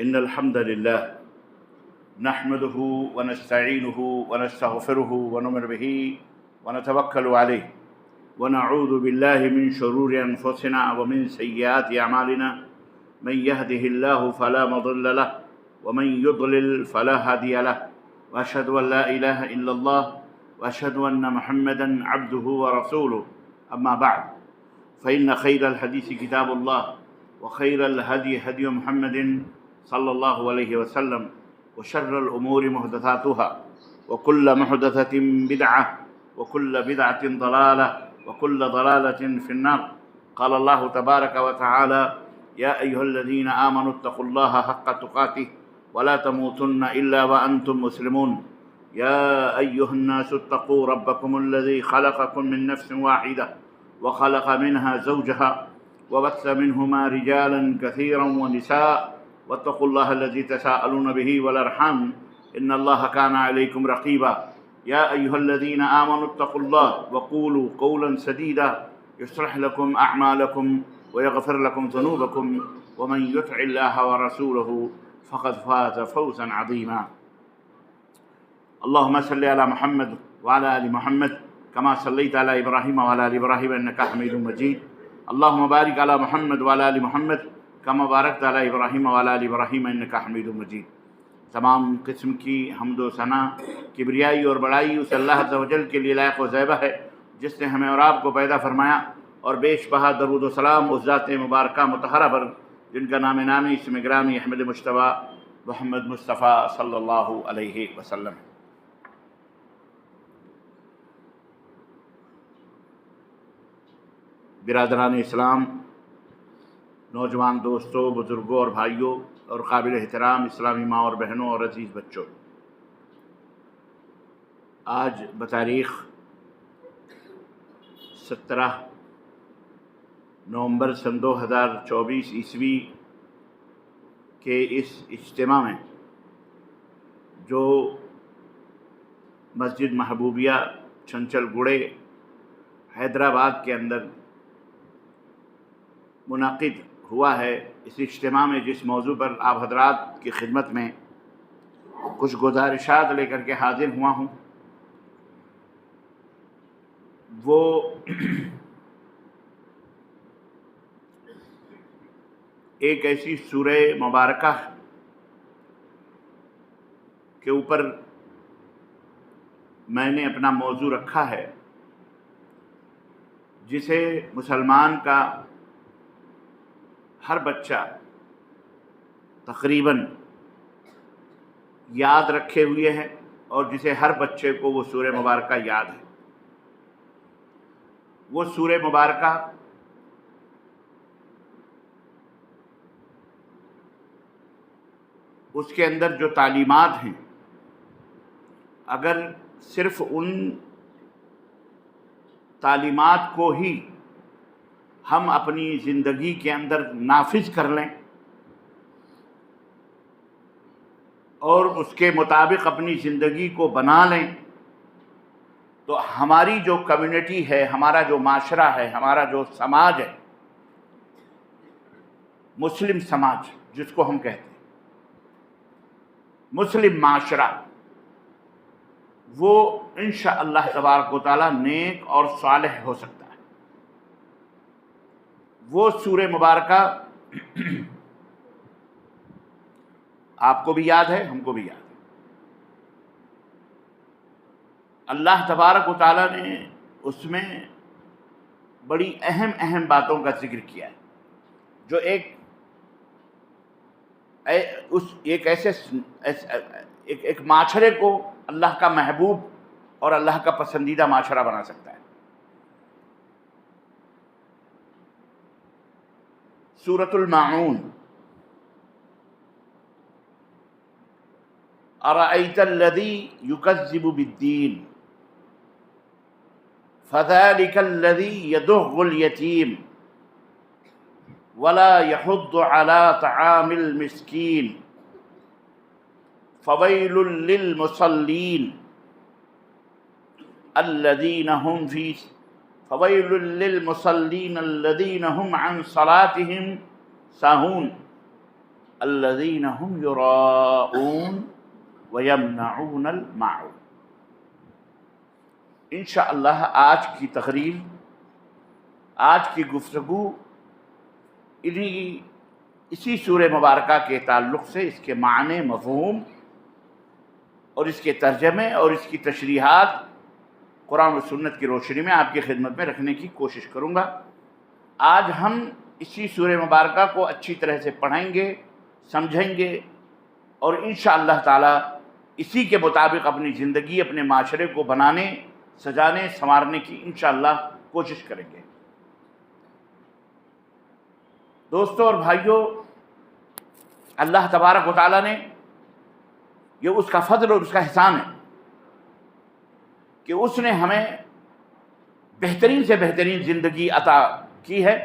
إن الحمد لله نحمده ونستعينه ونستغفره ونؤمن به ونتوكل عليه ونعوذ بالله من شرور أنفسنا ومن سيئات أعمالنا من يهده الله فلا مضل له ومن يضلل فلا هادي له وأشهد أن لا إله إلا الله وأشهد أن محمدا عبده ورسوله أما بعد فإن خير الحديث كتاب الله وخير الهدي هدي محمد صلى الله عليه وسلم وشر الأمور محدثاتها وكل محدثة بدعة وكل بدعة ضلالة وكل ضلالة في النار. قال الله تبارك وتعالى: يا أيها الذين آمنوا اتقوا الله حق تقاته ولا تموتن إلا وأنتم مسلمون. يا أيها الناس اتقوا ربكم الذي خلقكم من نفس واحدة وخلق منها زوجها وبث منهما رجالا كثيرا ونساء واتقوا الله الذي تساءلون به والأرحام إن الله كان عليكم رقيبا. يا أيها الذين آمنوا اتقوا الله وقولوا قولا سديدا يصلح لكم أعمالكم ويغفر لكم ذنوبكم ومن يطع الله ورسوله فقد فاز فوزا عظيما. اللهم صل على محمد وعلى آل محمد كما صليت على إبراهيم وعلى آل إبراهيم إنك حميد مجيد. اللهم بارك على محمد وعلى آل محمد كما باركت على إبراهيم وعلى آل إبراهيم إنك حميد مجيد. تمام قسم کی حمد و ثنا، کبریائی اور بڑائی اس اللہ عز و جل کے لیے لائق و زیبہ ہے جس نے ہمیں اور آپ کو پیدا فرمایا، اور بیش بہا درود و سلام اس ذات مبارکہ مطہرہ پر جن کا نام نامی اسم گرامی احمد مجتبیٰ محمد مصطفیٰ صلی اللہ علیہ وسلم. برادران اسلام، نوجوان دوستوں، بزرگوں اور بھائیوں اور قابل احترام اسلامی ماں اور بہنوں اور عزیز بچوں، آج بتاریخ 17 نومبر سن 2024 عیسوی کے اس اجتماع میں جو مسجد محبوبیہ چھنچل گڑے حیدرآباد کے اندر منعقد ہوا ہے، اس اجتماع میں جس موضوع پر آپ حضرات کی خدمت میں کچھ گزارشات لے کر کے حاضر ہوا ہوں، وہ ایک ایسی سورہ مبارکہ کے اوپر میں نے اپنا موضوع رکھا ہے جسے مسلمان کا ہر بچہ تقریباً یاد رکھے ہوئے ہے اور جسے ہر بچے کو وہ سورہ مبارکہ یاد ہے. وہ سورہ مبارکہ اس کے اندر جو تعلیمات ہیں، اگر صرف ان تعلیمات کو ہی ہم اپنی زندگی کے اندر نافذ کر لیں اور اس کے مطابق اپنی زندگی کو بنا لیں تو ہماری جو کمیونٹی ہے، ہمارا جو معاشرہ ہے، ہمارا جو سماج ہے، مسلم سماج جس کو ہم کہتے ہیں، مسلم معاشرہ، وہ انشاءاللہ تبارک و تعالی نیک اور صالح ہو سکتا ہے. وہ سورہ مبارکہ آپ کو بھی یاد ہے، ہم کو بھی یاد ہے. اللہ تبارک و تعالیٰ نے اس میں بڑی اہم باتوں کا ذکر کیا ہے جو ایک معاشرے کو اللہ کا محبوب اور اللہ کا پسندیدہ معاشرہ بنا سکتا ہے. سورۃ الماعون: ارأیت الذی یکذب بالدین فذلک الذی یدع الیتیم ولا یحض علی طعام المسکین فویل للمصلین الذین هم الذین هم عن صلاتهم ساہون الذین هم یراؤون ویمنعون الماعون۔ انشاءاللہ آج کی تقریر، آج کی گفتگو اسی سورہ مبارکہ کے تعلق سے اس کے معنی، مفہوم اور اس کے ترجمے اور اس کی تشریحات قرآن و سنت کی روشنی میں آپ کی خدمت میں رکھنے کی کوشش کروں گا۔ آج ہم اسی سورہ مبارکہ کو اچھی طرح سے پڑھیں گے، سمجھیں گے اور انشاءاللہ تعالی اسی کے مطابق اپنی زندگی، اپنے معاشرے کو بنانے، سجانے، سنوارنے کی انشاءاللہ کوشش کریں گے۔ دوستوں اور بھائیوں، اللہ تبارک و تعالیٰ نے، یہ اس کا فضل اور اس کا احسان ہے کہ اس نے ہمیں بہترین سے بہترین زندگی عطا کی ہے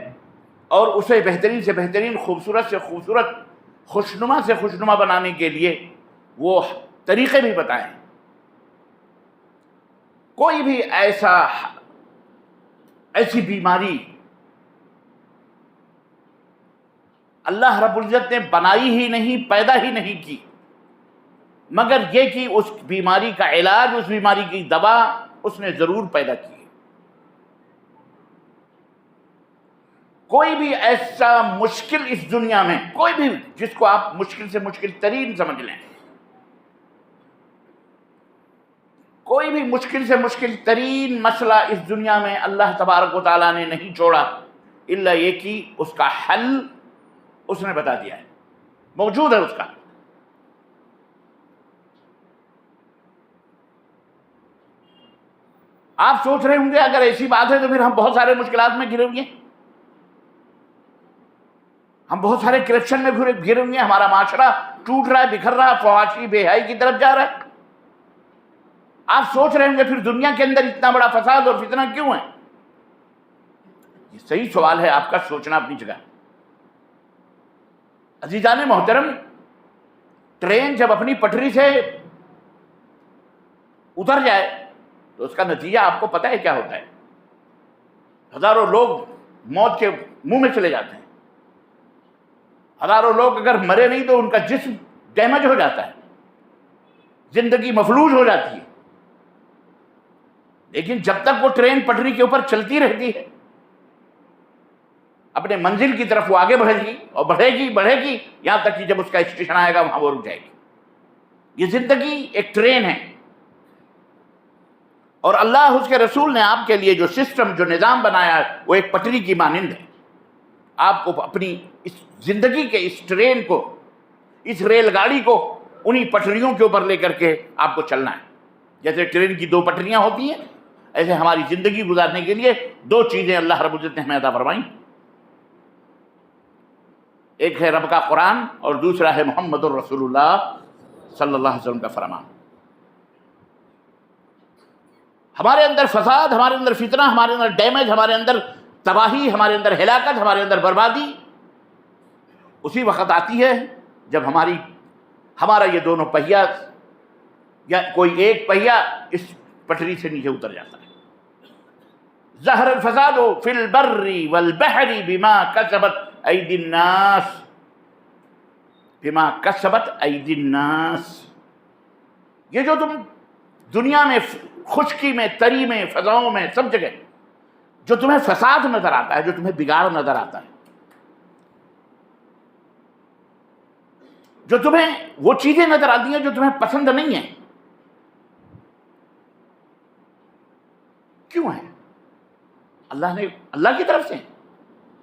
اور اسے بہترین سے بہترین، خوبصورت سے خوبصورت، خوشنما سے خوشنما بنانے کے لیے وہ طریقے بھی بتائیں۔ کوئی بھی ایسی بیماری اللہ رب العزت نے بنائی ہی نہیں، پیدا ہی نہیں کی، مگر یہ کہ اس بیماری کا علاج، اس بیماری کی دوا اس نے ضرور پیدا کی ہے۔ کوئی بھی ایسا مشکل اس دنیا میں، کوئی بھی جس کو آپ مشکل سے مشکل ترین سمجھ لیں، کوئی بھی مشکل سے مشکل ترین مسئلہ اس دنیا میں اللہ تبارک و تعالیٰ نے نہیں چھوڑا الا یہ کہ اس کا حل اس نے بتا دیا ہے، موجود ہے اس کا۔ آپ سوچ رہے ہوں گے اگر ایسی بات ہے تو پھر ہم بہت سارے مشکلات میں گھرے ہوئے ہیں، ہم بہت سارے کرپشن میں گھرے ہوئے ہیں، ہمارا معاشرہ ٹوٹ رہا ہے، بکھر رہا ہے، فحاشی، بے حیائی کی طرف جا رہا ہے۔ آپ سوچ رہے ہوں گے پھر دنیا کے اندر اتنا بڑا فساد اور فتنہ کیوں ہے؟ یہ صحیح سوال ہے آپ کا، سوچنا اپنی جگہ۔ عزیزان محترم، ٹرین جب اپنی پٹری سے اتر جائے تو اس کا نتیجہ آپ کو پتہ ہے کیا ہوتا ہے؟ ہزاروں لوگ موت کے منہ میں چلے جاتے ہیں، ہزاروں لوگ اگر مرے نہیں تو ان کا جسم ڈیمیج ہو جاتا ہے، زندگی مفلوج ہو جاتی ہے۔ لیکن جب تک وہ ٹرین پٹری کے اوپر چلتی رہتی ہے، اپنے منزل کی طرف وہ آگے بڑھے گی اور بڑھے گی یہاں تک کہ جب اس کا اسٹیشن آئے گا وہاں وہ رک جائے گی۔ یہ زندگی ایک ٹرین ہے، اور اللہ، اس کے رسول نے آپ کے لیے جو سسٹم، جو نظام بنایا ہے وہ ایک پٹری کی مانند ہے۔ آپ کو اپنی اس زندگی کے اس ٹرین کو، اس ریل گاڑی کو انہی پٹریوں کے اوپر لے کر کے آپ کو چلنا ہے۔ جیسے ٹرین کی دو پٹریاں ہوتی ہیں، ایسے ہماری زندگی گزارنے کے لیے دو چیزیں اللہ رب العزت نے ہمیں عطا فرمائیں، ایک ہے رب کا قرآن اور دوسرا ہے محمد الرسول اللہ صلی اللہ علیہ وسلم کا فرمان۔ ہمارے اندر فساد، ہمارے اندر فتنہ، ہمارے اندر ڈیمیج، ہمارے اندر تباہی، ہمارے اندر ہلاکت، ہمارے اندر بربادی اسی وقت آتی ہے جب ہمارا یہ دونوں پہیا یا کوئی ایک پہیا اس پٹری سے نیچے اتر جاتا ہے۔ ظہر الفساد فی البر والبحر بما کسبت ایدی الناس، بما کسبت ایدی الناس۔ یہ جو تم دنیا میں خشکی میں، تری میں، فضاؤں میں، سب جگہ جو تمہیں فساد نظر آتا ہے، جو تمہیں بگاڑ نظر آتا ہے، جو تمہیں وہ چیزیں نظر آتی ہیں جو تمہیں پسند نہیں ہیں، کیوں ہے؟ اللہ کی طرف سے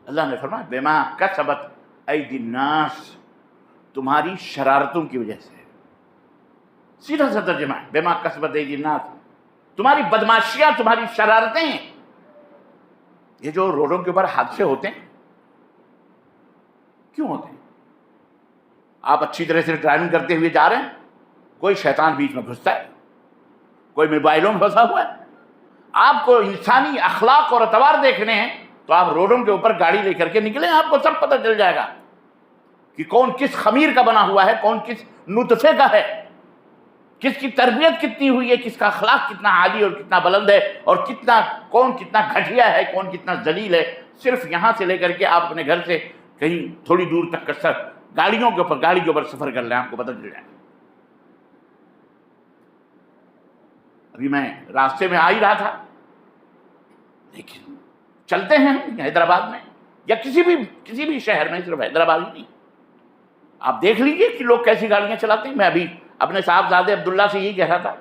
اللہ نے فرمایا بما کسبت ایدی الناس، تمہاری شرارتوں کی وجہ سے۔ سیدھا سا ترجمہ ہے بما کسبت ایدی الناس، تمہاری بدماشیاں، تمہاری شرارتیں۔ یہ جو روڈوں کے اوپر حادثے ہوتے ہیں کیوں ہوتے ہیں؟ آپ اچھی طرح سے ڈرائیونگ کرتے ہوئے جا رہے ہیں، کوئی شیطان بیچ میں گھستا ہے، کوئی موبائلوں میں پھنسا ہوا ہے۔ آپ کو انسانی اخلاق اور اعتبار دیکھنے ہیں تو آپ روڈوں کے اوپر گاڑی لے کر کے نکلیں، آپ کو سب پتہ چل جائے گا کہ کون کس خمیر کا بنا ہوا ہے، کون کس نطفے کا ہے، کس کی تربیت کتنی ہوئی ہے، کس کا اخلاق کتنا عالی اور کتنا بلند ہے، اور کون کتنا گھٹیا ہے، کون کتنا ذلیل ہے۔ صرف یہاں سے لے کر کے آپ اپنے گھر سے کہیں تھوڑی دور تک کا گاڑیوں کے اوپر گاڑی کے اوپر سفر کر لیں، آپ کو پتہ چل جائے۔ ابھی میں راستے میں آ ہی رہا تھا، لیکن چلتے ہیں حیدرآباد میں یا کسی بھی شہر میں، صرف حیدرآباد ہی نہیں، آپ دیکھ لیجئے کہ لوگ کیسی گاڑیاں چلاتے ہیں۔ میں ابھی اپنے صاحبزادے عبداللہ سے یہی کہہ رہا تھا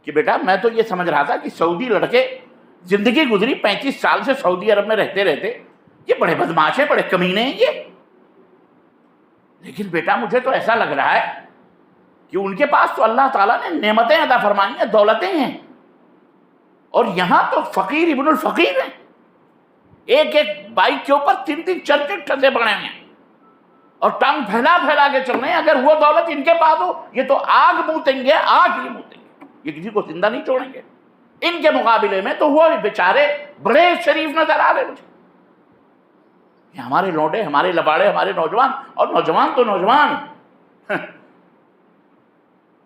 کہ بیٹا میں تو یہ سمجھ رہا تھا کہ سعودی لڑکے زندگی گزری 35 سال سے سعودی عرب میں رہتے یہ بڑے بدماش ہیں، بڑے کمینے ہیں یہ، لیکن بیٹا مجھے تو ایسا لگ رہا ہے کہ ان کے پاس تو اللہ تعالیٰ نے نعمتیں عطا فرمائی ہیں، دولتیں ہیں، اور یہاں تو فقیر ابن الفقیر ہیں، ایک بائک کے اوپر 3 4 ٹھسے پڑے ہیں اور ٹانگ پھیلا کے چل رہے ہیں۔ اگر وہ دولت ان کے پاس ہو، یہ تو آگ موتیں گے، آگ ہی موتیں گے، یہ کسی کو زندہ نہیں چھوڑیں گے۔ ان کے مقابلے میں تو وہ بیچارے بڑے شریف نظر آ رہے مجھے۔ یہ ہمارے لوڈے، ہمارے لباڑے، ہمارے نوجوان، اور نوجوان تو نوجوان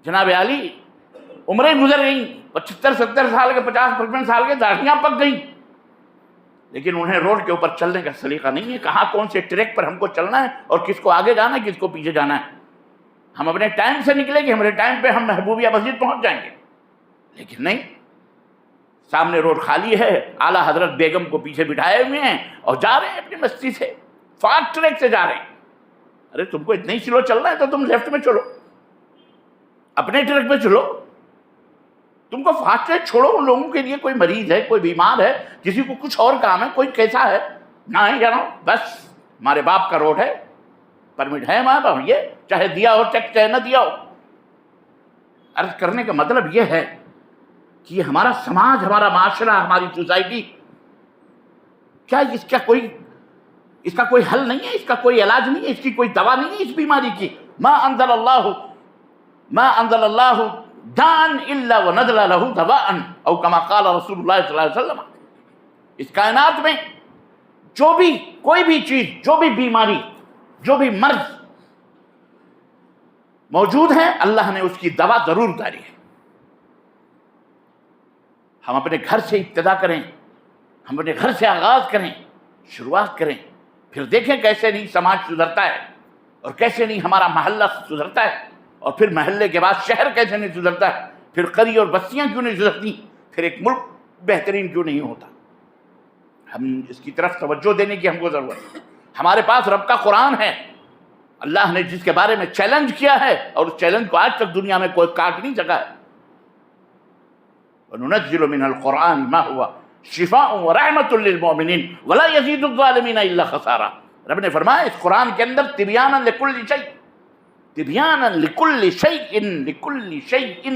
جناب علی عمریں گزر گئیں، 75 70 سال کے، 50 55 سال کے، داڑھیاں پک گئیں، لیکن انہیں روڈ کے اوپر چلنے کا سلیقہ نہیں ہے، کہاں کون سے ٹریک پر ہم کو چلنا ہے اور کس کو آگے جانا ہے، کس کو پیچھے جانا ہے۔ ہم اپنے ٹائم سے نکلیں گے، ہمارے ٹائم پہ ہم محبوبیہ مسجد پہنچ جائیں گے، لیکن نہیں، سامنے روڈ خالی ہے، اعلیٰ حضرت بیگم کو پیچھے بٹھائے ہوئے ہیں اور جا رہے ہیں اپنی مستی سے، فاسٹ ٹریک سے جا رہے ہیں۔ ارے تم کو اتنا ہی سلو چلنا ہے تو تم لیفٹ میں چلو، اپنے ٹریک پہ چلو، تم کو فاسٹ ٹریک چھوڑو۔ ان لوگوں کے لیے کوئی مریض ہے، کوئی بیمار ہے، کسی کو کچھ اور کام ہے، کوئی کیسا ہے، نہ ہی جانا، بس ہمارے باپ کا روڈ ہے، پرمٹ ہے ہمارا، یہ چاہے دیا ہو ٹیکس، چاہے نہ دیا ہو۔ عرض کرنے کا مطلب یہ ہے کہ یہ ہمارا سماج، ہمارا معاشرہ، ہماری سوسائٹی، کیا اس کا کوئی حل نہیں ہے، اس کا کوئی علاج نہیں ہے، اس کی کوئی دوا نہیں ہے اس بیماری کی؟ ما انزل اللہ دان الا ونزل له دواء، او کما قال رسول اللہ صلی اللہ علیہ وسلم۔ اس کائنات میں جو بھی کوئی بھی چیز، جو بھی بیماری، جو بھی مرض موجود ہے، اللہ نے اس کی دوا ضرور ڈالی ہے۔ ہم اپنے گھر سے ابتدا کریں، ہم اپنے گھر سے آغاز کریں، شروعات کریں، پھر دیکھیں کیسے نہیں سماج سدھرتا ہے، اور کیسے نہیں ہمارا محلہ سدھرتا ہے، اور پھر محلے کے بعد شہر کیسے نہیں سدھرتا ہے، پھر قریہ اور بستیاں کیوں نہیں سدھرتی، پھر ایک ملک بہترین کیوں نہیں ہوتا۔ ہم اس کی طرف توجہ دینے کی ہم کو ضرورت ہے۔ ہمارے پاس رب کا قرآن ہے، اللہ نے جس کے بارے میں چیلنج کیا ہے، اور اس چیلنج کو آج تک دنیا میں کوئی کاٹ نہیں سکا ہے۔ وَنُنَزِّلُ مِنَ الْقُرْآنِ مَا هُوَ شِفَاءٌ وَرَحْمَةٌ لِّلْمُؤْمِنِينَ وَلَا يَزِيدُ الظَّالِمِينَ إِلَّا خَسَارًا۔ رب نے فرمایا اس قرآن کے اندر تبیاناً لکل شیء، تبیاناً لکل شیء، لکل شیء،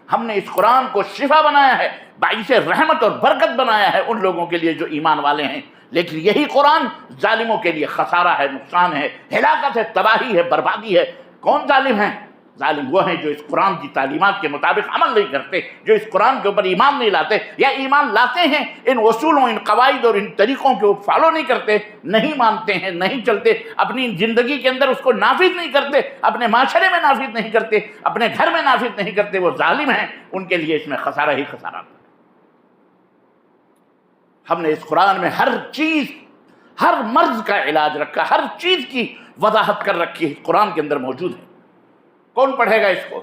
ہم نے اس قرآن کو شفا بنایا ہے، باعث رحمت اور برکت بنایا ہے ان لوگوں کے لیے جو ایمان والے ہیں۔ لیکن یہی قرآن ظالموں کے لیے خسارہ ہے، نقصان ہے، ہلاکت ہے، تباہی ہے، بربادی ہے۔ کون ظالم ہیں؟ ظالم وہ ہیں جو اس قرآن کی تعلیمات کے مطابق عمل نہیں کرتے، جو اس قرآن کے اوپر ایمان نہیں لاتے، یا ایمان لاتے ہیں ان اصولوں، ان قواعد اور ان طریقوں کو فالو نہیں کرتے، نہیں مانتے ہیں، نہیں چلتے، اپنی زندگی کے اندر اس کو نافذ نہیں کرتے، اپنے معاشرے میں نافذ نہیں کرتے، اپنے گھر میں نافذ نہیں کرتے، وہ ظالم ہیں، ان کے لیے اس میں خسارہ ہی خسارہ۔ ہم نے اس قرآن میں ہر چیز، ہر مرض کا علاج رکھا، ہر چیز کی وضاحت کر رکھی ہے، قرآن کے اندر موجود ہے۔ کون پڑھے گا اس کو؟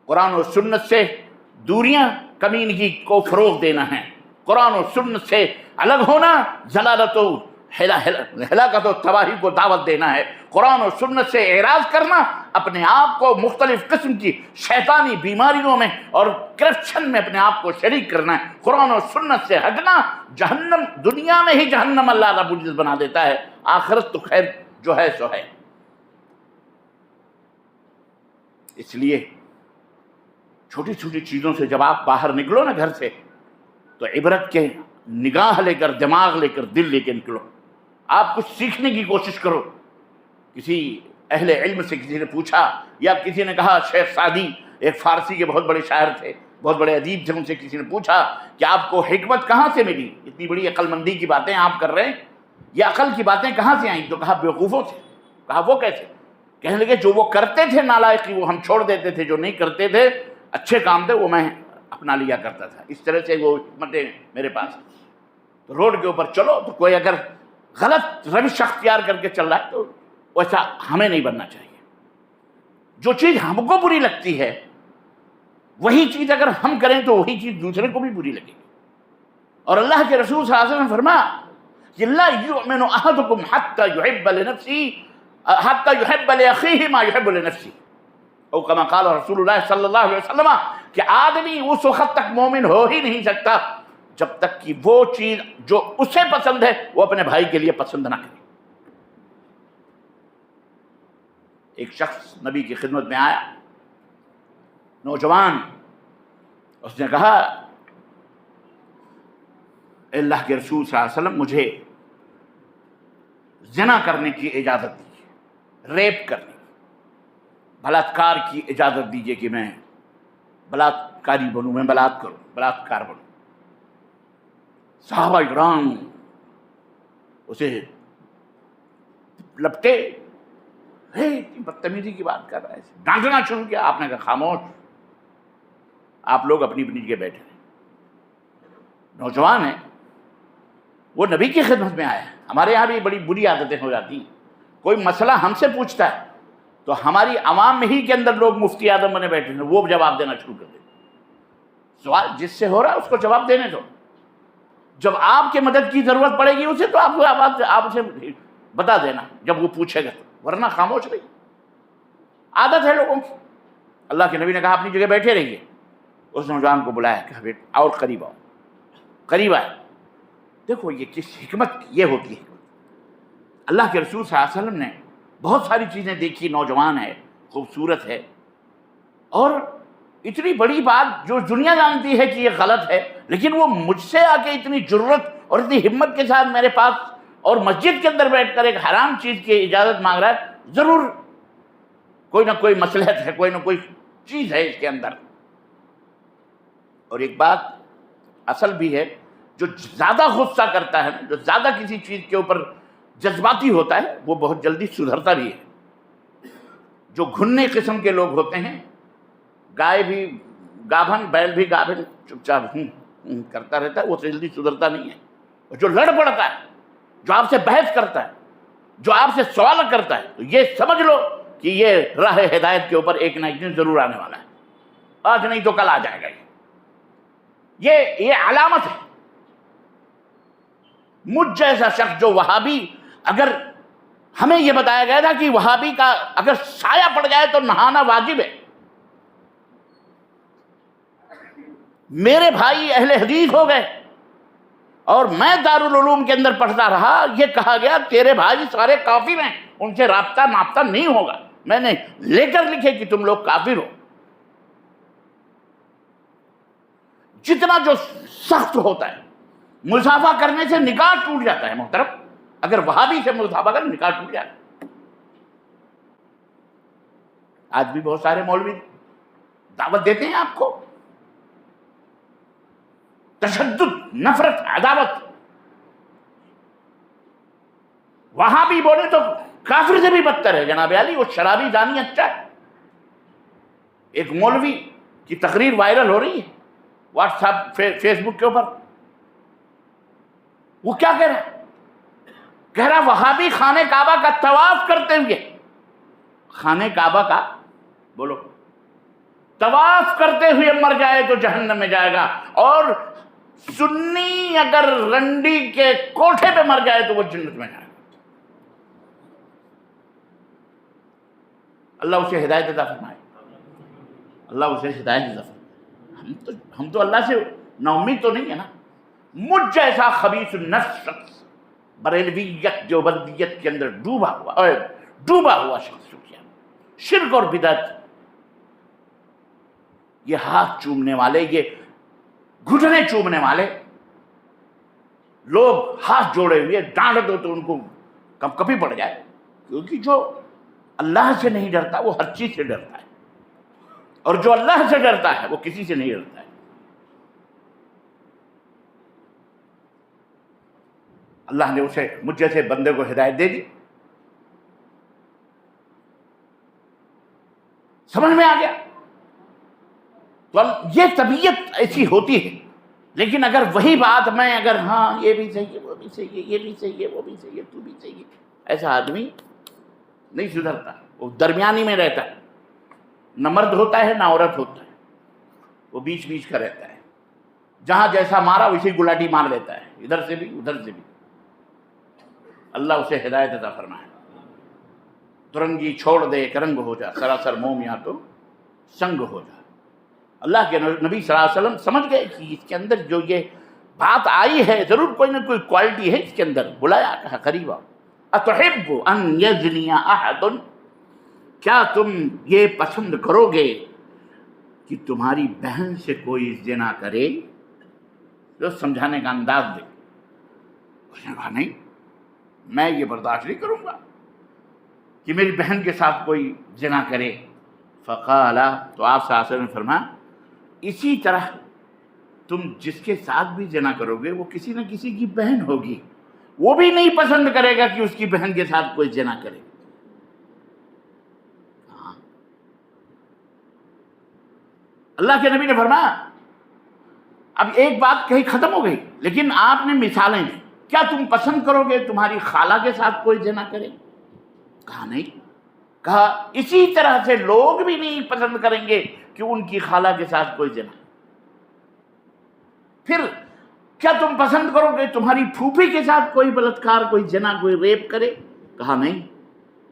قرآن و سنت سے دوریاں کمینگی کو فروغ دینا ہے، قرآن و سنت سے الگ ہونا ضلالت و ہلاکت و تباہی کو دعوت دینا ہے، قرآن و سنت سے اعراض کرنا اپنے آپ کو مختلف قسم کی شیطانی بیماریوں میں اور کرپشن میں اپنے آپ کو شریک کرنا ہے، قرآن و سنت سے ہٹنا جہنم، دنیا میں ہی جہنم اللہ رب العزت بنا دیتا ہے، آخرت تو خیر جو ہے سو ہے۔ اس لیے چھوٹی چھوٹی چیزوں سے جب آپ باہر نکلو نا گھر سے، تو عبرت کے نگاہ لے کر، دماغ لے کر، دل لے کے نکلو، آپ کچھ سیکھنے کی کوشش کرو۔ کسی اہل علم سے کسی نے پوچھا، یا کسی نے کہا، شیخ سعدی ایک فارسی کے بہت بڑے شاعر تھے، بہت بڑے ادیب تھے، ان سے کسی نے پوچھا کہ آپ کو حکمت کہاں سے ملی، اتنی بڑی عقل مندی کی باتیں آپ کر رہے ہیں، یہ عقل کی باتیں کہاں سے آئیں؟ تو کہا بیوقوفوں سے۔ کہا وہ کیسے؟ کہنے لگے جو وہ کرتے تھے نالائقی وہ ہم چھوڑ دیتے تھے، جو نہیں کرتے تھے اچھے کام تھے وہ میں اپنا لیا کرتا تھا، اس طرح سے وہ حکمتیں میرے پاس۔ تو روڈ کے اوپر چلو تو کوئی اگر غلط روش اختیار کر کے چل رہا ہے، تو ویسا ہمیں نہیں بننا چاہیے۔ جو چیز ہم کو بری لگتی ہے وہی چیز اگر ہم کریں تو وہی چیز دوسرے کو بھی بری لگے گی۔ اور اللہ کے رسول صلی اللہ علیہ وسلم نے فرمایا کہ لا یؤمن احدکم حتی یحب لأخیہ ما یحب لنفسہ، او کما قال رسول اللہ صلی اللہ علیہ وسلم، کہ آدمی اس وقت تک مومن ہو ہی نہیں سکتا جب تک کہ وہ چیز جو اسے پسند ہے وہ اپنے بھائی کے لیے پسند نہ کرے۔ ایک شخص نبی کی خدمت میں آیا، نوجوان، اس نے کہا اللہ کے رسول صلی اللہ علیہ وسلم مجھے زنا کرنے کی اجازت دیجیے، ریپ کرنے کی، بلاತ್ಕಾರ کی اجازت دیجیے کہ میں بلاತ್ಕಾری بنوں، میں بلاತ್کار بنوں۔ صحابہ اکرام اسے لپٹے، اتنی بدتمیزی کی بات کر رہا ہے، ڈانٹنا شروع کیا۔ آپ نے کہا خاموش، آپ لوگ اپنی اپنی جگہ بیٹھے ہیں۔ نوجوان ہے، وہ نبی کی خدمت میں آیا ہے۔ ہمارے یہاں بھی بڑی بری عادتیں ہو جاتی ہیں، کوئی مسئلہ ہم سے پوچھتا ہے تو ہماری عوام میں ہی کے اندر لوگ مفتی اعظم بنے بیٹھے ہیں، وہ جواب دینا شروع کر دیتے۔ سوال جس سے ہو رہا ہے اس کو جواب دینے دو، جب آپ کے مدد کی ضرورت پڑے گی اسے تو آپ اسے بتا دینا جب وہ پوچھے گا، ورنہ خاموش رہیے۔ عادت ہے لوگوں کی۔ اللہ کے نبی نے کہا اپنی جگہ بیٹھے رہیے۔ اس نوجوان کو بلایا، کہا بیٹا اور قریب آؤ، قریب آئے۔ دیکھو یہ کس حکمت یہ ہوتی ہے۔ اللہ کے رسول صلی اللہ علیہ وسلم نے بہت ساری چیزیں دیکھی، نوجوان ہے، خوبصورت ہے، اور اتنی بڑی بات جو دنیا جانتی ہے کہ یہ غلط ہے، لیکن وہ مجھ سے آ کے اتنی جرت اور اتنی ہمت کے ساتھ میرے پاس اور مسجد کے اندر بیٹھ کر ایک حرام چیز کی اجازت مانگ رہا ہے، ضرور کوئی نہ کوئی مصلحت ہے، کوئی نہ کوئی چیز ہے اس کے اندر۔ اور ایک بات اصل بھی ہے، جو زیادہ غصہ کرتا ہے، جو زیادہ کسی چیز کے اوپر جذباتی ہوتا ہے، وہ بہت جلدی سدھرتا بھی ہے۔ جو گھننے قسم کے لوگ ہوتے ہیں، گائے بھی گابھن، بیل بھی گابھن، چپ چاپ کرتا رہتا ہے، وہ جلدی سدھرتا نہیں ہے۔ اور جو لڑ پڑتا ہے، جو آپ سے بحث کرتا ہے، جو آپ سے سوال کرتا ہے، تو یہ سمجھ لو کہ یہ راہ ہدایت کے اوپر ایک نہ ایک دن ضرور آنے والا ہے، آج نہیں تو کل آ جائے گا۔ یہ علامت ہے۔ مجھ جیسا شخص جو وہابی، اگر ہمیں یہ بتایا گیا تھا کہ وہابی کا اگر سایہ پڑ جائے تو نہانا واجب ہے، میرے بھائی اہل حدیث ہو گئے اور میں دارالعلوم کے اندر پڑھتا رہا، یہ کہا گیا تیرے بھائی سارے کافر ہیں، ان سے رابطہ ناپتا نہیں ہوگا۔ میں نے لیٹر لکھے کہ تم لوگ کافر ہو۔ جتنا جو سخت ہوتا ہے، مصافحہ کرنے سے نکاح ٹوٹ جاتا ہے محترم، اگر وہابی سے مصافحہ کرے نکاح ٹوٹ جاتا ہے۔ آج بھی بہت سارے مولوی دعوت دیتے ہیں آپ کو، تشدد، نفرت، عداوت۔ وہابی بولے تو کافر سے بھی بدتر ہے جناب علی، وہ شرابی زانی اچھا ہے۔ ایک مولوی کی تقریر وائرل ہو رہی ہے واٹس ایپ، فیس بک کے اوپر، وہ کیا کہہ رہا ہے؟ کہہ رہا وہابی خانہ کعبہ کا طواف کرتے ہوئے، خانہ کعبہ کا بولو طواف کرتے ہوئے مر جائے تو جہنم میں جائے گا، اور سنی اگر رنڈی کے کوٹھے پہ مر جائے تو وہ جنت میں جائے گا۔ اللہ اسے ہدایت عطا فرمائے، اللہ اسے ہدایت عطا فرمائے۔ ہم تو اللہ سے نا امید تو نہیں ہے نا۔ مجھ جیسا خبیث النفس شخص، بریلویت دیوبندیت کے اندر ڈوبا ہوا شخص، شرک اور بدعت، یہ ہاتھ چومنے والے، یہ گھٹنے چومنے والے لوگ ہاتھ جوڑے ہوئے ڈانٹ دو تو ان کو کپی پڑ جائے، کیونکہ جو اللہ سے نہیں ڈرتا وہ ہر چیز سے ڈرتا ہے، اور جو اللہ سے ڈرتا ہے وہ کسی سے نہیں ڈرتا ہے۔ اللہ نے اسے مجھ جیسے بندے کو ہدایت دے دی، سمجھ میں آ گیا۔ تو یہ طبیعت ایسی ہوتی ہے، لیکن اگر وہی بات میں اگر ہاں یہ بھی صحیح ہے، بھی صحیح ہے، یہ بھی صحیح ہے، وہ بھی صحیح ہے، تو بھی صحیح ہے. ایسا آدمی نہیں سدھرتا، وہ درمیانی میں رہتا ہے، نہ مرد ہوتا ہے نہ عورت ہوتا ہے، وہ بیچ بیچ کا رہتا ہے. جہاں جیسا مارا ویسے گلاٹی مار لیتا ہے، ادھر سے بھی ادھر سے بھی. اللہ اسے ہدایت عطا فرمائے. ترنگی چھوڑ دے ایک رنگ ہو جا، سراسر موم یا تو سنگ ہو جا. اللہ کے نبی صلی اللہ علیہ وسلم سمجھ گئے کہ اس کے اندر جو یہ بات آئی ہے ضرور کوئی نہ کوئی کوالٹی ہے اس کے اندر. بلایا، کہا قریب آؤ. اتحب ان یزنی احد، کیا تم یہ پسند کرو گے کہ تمہاری بہن سے کوئی زنا کرے؟ جو سمجھانے کا انداز دے. اس نے کہا نہیں، میں یہ برداشت نہیں کروں گا کہ میری بہن کے ساتھ کوئی زنا کرے. فقال، تو آپ صلی اللہ علیہ وسلم نے فرمایا اسی طرح تم جس کے ساتھ بھی زنا کرو گے وہ کسی نہ کسی کی بہن ہوگی، وہ بھی نہیں پسند کرے گا کہ اس کی بہن کے ساتھ کوئی زنا کرے. اللہ کے نبی نے فرمایا اب ایک بات کہی ختم ہو گئی، لیکن آپ نے مثالیں دی. کیا تم پسند کرو گے تمہاری خالہ کے ساتھ کوئی زنا کرے؟ کہا نہیں. کہا اسی طرح سے لوگ بھی نہیں پسند کریں گے کہ ان کی خالہ کے ساتھ کوئی زنا. پھر کیا تم پسند کرو گے تمہاری پھوپھی کے ساتھ کوئی بلاత్కాر، کوئی زنا، کوئی ریپ کرے؟ کہا نہیں.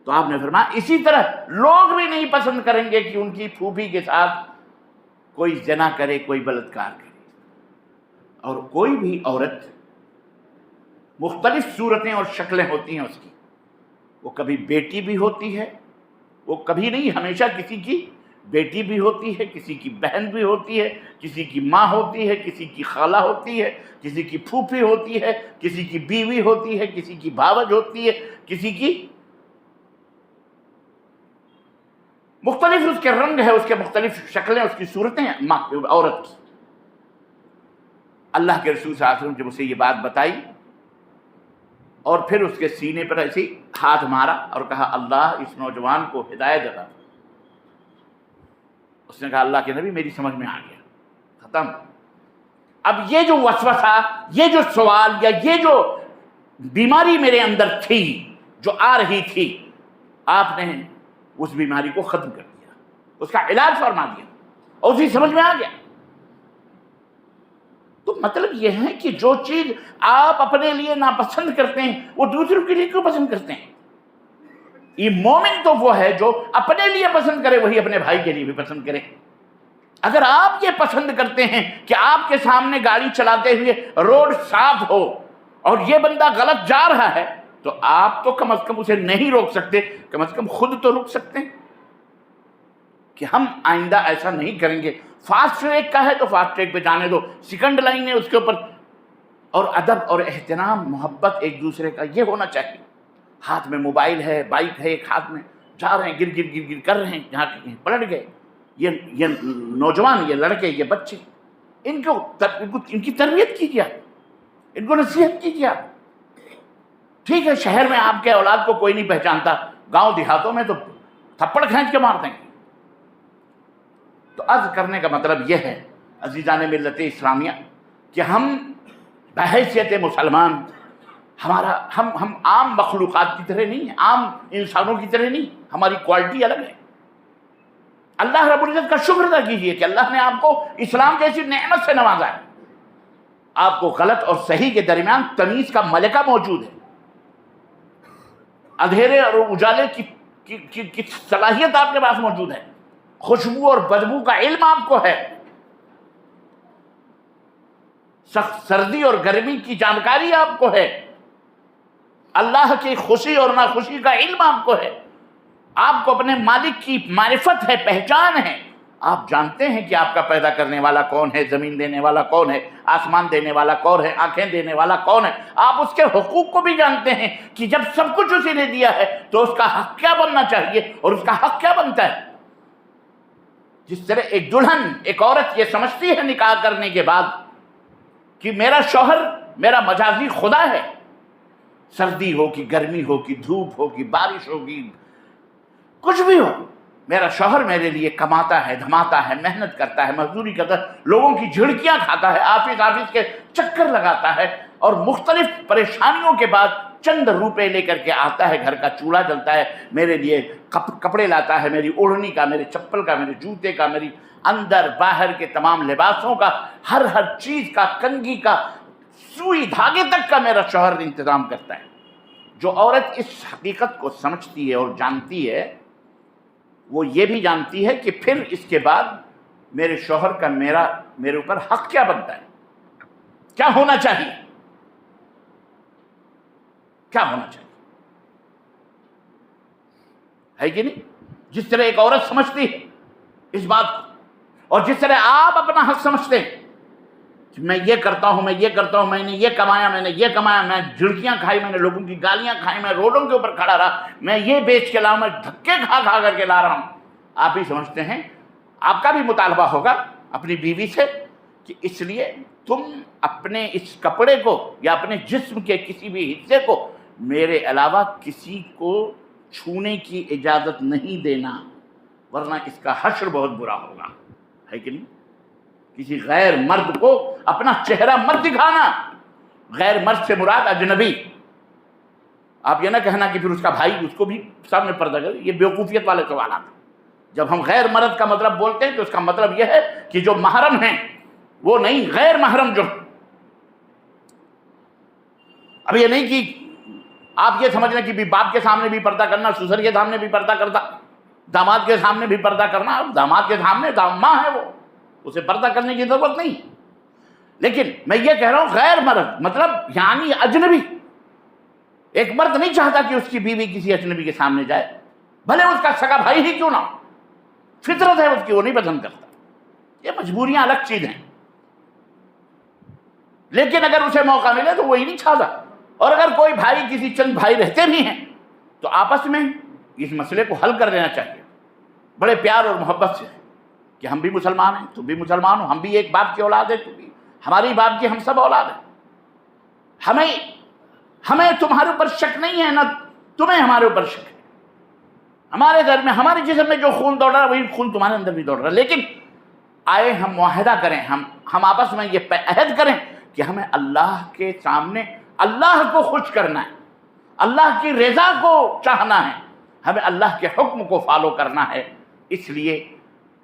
تو آپ نے فرمایا اسی طرح لوگ بھی نہیں پسند کریں گے کہ ان کی پھوپھی کے ساتھ کوئی زنا کرے، کوئی بلاత్కాر کرے. اور کوئی بھی عورت مختلف صورتیں اور شکلیں ہوتی ہیں اس کی. وہ کبھی بیٹی بھی ہوتی ہے، وہ کبھی نہیں، ہمیشہ کسی کی بیٹی بھی ہوتی ہے، کسی کی بہن بھی ہوتی ہے، کسی کی ماں ہوتی ہے، کسی کی خالہ ہوتی ہے، کسی کی پھوپھی ہوتی ہے، کسی کی بیوی ہوتی ہے، کسی کی بھاوج ہوتی ہے، کسی کی مختلف اس کے رنگ ہے، اس کے مختلف شکلیں، اس کی صورتیں عورت کی. اللہ کے رسول صلی اللہ علیہ وسلم جب اسے یہ بات بتائی اور پھر اس کے سینے پر ایسے ہاتھ مارا اور کہا اللہ اس نوجوان کو ہدایت عطا. اس نے کہا اللہ کے نبی میری سمجھ میں آ گیا، ختم. اب یہ جو وسوسہ، یہ جو سوال یا یہ جو بیماری میرے اندر تھی جو آ رہی تھی، آپ نے اس بیماری کو ختم کر دیا، اس کا علاج فرما دیا اور اسی سمجھ میں آ گیا. تو مطلب یہ ہے کہ جو چیز آپ اپنے لیے ناپسند کرتے ہیں وہ دوسروں کے لیے کیوں پسند کرتے ہیں؟ یہ مومن تو وہ ہے جو اپنے لیے پسند کرے وہی اپنے بھائی کے لیے بھی پسند کرے. اگر آپ یہ پسند کرتے ہیں کہ آپ کے سامنے گاڑی چلاتے ہوئے روڈ صاف ہو اور یہ بندہ غلط جا رہا ہے تو آپ تو کم از کم اسے نہیں روک سکتے، کم از کم خود تو روک سکتے ہیں کہ ہم آئندہ ایسا نہیں کریں گے. فاسٹ ٹریک کا ہے تو فاسٹ ٹریک پہ جانے دو، سیکنڈ لائن ہے اس کے اوپر. اور ادب اور احترام، محبت ایک دوسرے کا یہ ہونا چاہیے. ہاتھ میں موبائل ہے، بائک ہے ایک ہاتھ میں، جا رہے ہیں گر گر گر گر کر رہے ہیں، جہاں کہیں پلٹ گئے. یہ نوجوان، یہ لڑکے، یہ بچے، ان کی تربیت کیجیے، ان کو نصیحت کیجیے. ٹھیک ہے شہر میں آپ کے اولاد کو کوئی نہیں پہچانتا، گاؤں دیہاتوں میں تو تھپڑ کھینچ کے مار دیں گے. تو عرض کرنے کا مطلب یہ ہے عزیزان ملت اسلامیہ کہ ہم بحیثیت مسلمان، ہم عام مخلوقات کی طرح نہیں ہیں، عام انسانوں کی طرح نہیں، ہماری کوالٹی الگ ہے. اللہ رب العزت کا شکر ادا کیجیے کہ اللہ نے آپ کو اسلام جیسی نعمت سے نوازا ہے. آپ کو غلط اور صحیح کے درمیان تمیز کا ملکہ موجود ہے. اندھیرے اور اجالے کی صلاحیت آپ کے پاس موجود ہے. خوشبو اور بدبو کا علم آپ کو ہے. سخت سردی اور گرمی کی جانکاری آپ کو ہے. اللہ کی خوشی اور ناخوشی کا علم آپ کو ہے. آپ کو اپنے مالک کی معرفت ہے، پہچان ہے. آپ جانتے ہیں کہ آپ کا پیدا کرنے والا کون ہے، زمین دینے والا کون ہے، آسمان دینے والا کون ہے، آنکھیں دینے والا کون ہے. آپ اس کے حقوق کو بھی جانتے ہیں کہ جب سب کچھ اسی نے دیا ہے تو اس کا حق کیا بننا چاہیے اور اس کا حق کیا بنتا ہے. جس طرح ایک دلہن، ایک عورت یہ سمجھتی ہے نکاح کرنے کے بعد کہ میرا شوہر میرا مجازی خدا ہے، سردی ہو کہ گرمی ہو کہ دھوپ ہو کہ بارش ہوگی، کچھ بھی ہو، میرا شوہر میرے لیے کماتا ہے، دھماتا ہے، محنت کرتا ہے، مزدوری کرتا ہے، لوگوں کی جھڑکیاں کھاتا ہے، آفس کے چکر لگاتا ہے اور مختلف پریشانیوں کے بعد چند روپے لے کر کے آتا ہے، گھر کا چولہا جلتا ہے، میرے لیے کپڑے لاتا ہے، میری اوڑھنی کا، میرے چپل کا، میرے جوتے کا، میری اندر باہر کے تمام لباسوں کا، ہر چیز کا، کنگھی کا، سوئی دھاگے تک کا میرا شوہر انتظام کرتا ہے۔ جو عورت اس حقیقت کو سمجھتی ہے اور جانتی ہے، وہ یہ بھی جانتی ہے کہ پھر اس کے بعد میرے شوہر کا میرے اوپر حق کیا بنتا ہے، کیا ہونا چاہیے، کیا ہونا چاہیے، ہے کہ نہیں؟ جس طرح ایک عورت سمجھتی ہے اس بات کو، اور جس طرح آپ اپنا حق سمجھتے ہیں کہ میں یہ کرتا ہوں، میں یہ کرتا ہوں، میں نے یہ کمایا، میں نے یہ کمایا، میں جھڑکیاں کھائی، میں نے لوگوں کی گالیاں کھائی، میں روڈوں کے اوپر کھڑا رہا، میں یہ بیچ کے لاؤں، میں دھکے کھا کر کے لا رہا ہوں، آپ ہی سمجھتے ہیں۔ آپ کا بھی مطالبہ ہوگا اپنی بیوی سے کہ اس لیے تم اپنے اس کپڑے کو یا اپنے جسم کے کسی بھی حصے کو میرے علاوہ کسی کو چھونے کی اجازت نہیں دینا، ورنہ اس کا حشر بہت برا ہوگا، ہے کہ نہیں؟ کسی غیر مرد کو اپنا چہرہ مت دکھانا، غیر مرد سے مراد اجنبی۔ آپ یہ نہ کہنا کہ پھر اس کا بھائی اس کو بھی سامنے پردہ کرے، یہ بیوقوفیت والے سوالات ہیں۔ جب ہم غیر مرد کا مطلب بولتے ہیں تو اس کا مطلب یہ ہے کہ جو محرم ہیں وہ نہیں، غیر محرم جو۔ اب یہ نہیں کہ آپ یہ سمجھ لیں کہ باپ کے سامنے بھی پردہ کرنا، سسر کے سامنے بھی پردہ کرنا، داماد کے سامنے بھی پردہ کرنا، داماد کے سامنے ماں ہے وہ، اسے پردہ کرنے کی ضرورت نہیں۔ لیکن میں یہ کہہ رہا ہوں غیر مرد مطلب یعنی اجنبی۔ ایک مرد نہیں چاہتا کہ اس کی بیوی کسی اجنبی کے سامنے جائے، بھلے اس کا سگا بھائی ہی کیوں نہ ہو، فطرت ہے اس کی، وہ نہیں پسند کرتا۔ یہ مجبوریاں الگ چیز ہیں، لیکن اگر اسے موقع ملے تو وہی نہیں چاہتا۔ اور اگر کوئی بھائی، کسی چند بھائی رہتے بھی ہیں تو آپس میں اس مسئلے کو حل کر لینا چاہیے بڑے پیار اور محبت سے، کہ ہم بھی مسلمان ہیں، تم بھی مسلمان ہو، ہم بھی ایک باپ کی اولاد ہے، تم بھی ہماری باپ کی، ہم سب اولاد ہیں۔ ہمیں تمہارے اوپر شک نہیں ہے، نہ تمہیں ہمارے اوپر شک ہے۔ ہمارے گھر میں، ہمارے جسم میں جو خون دوڑ رہا ہے وہی خون تمہارے اندر بھی دوڑ رہا ہے، لیکن آئے ہم معاہدہ کریں، ہم آپس میں یہ عہد کریں کہ ہمیں اللہ کے سامنے اللہ کو خوش کرنا ہے، اللہ کی رضا کو چاہنا ہے، ہمیں اللہ کے حکم کو فالو کرنا ہے۔ اس لیے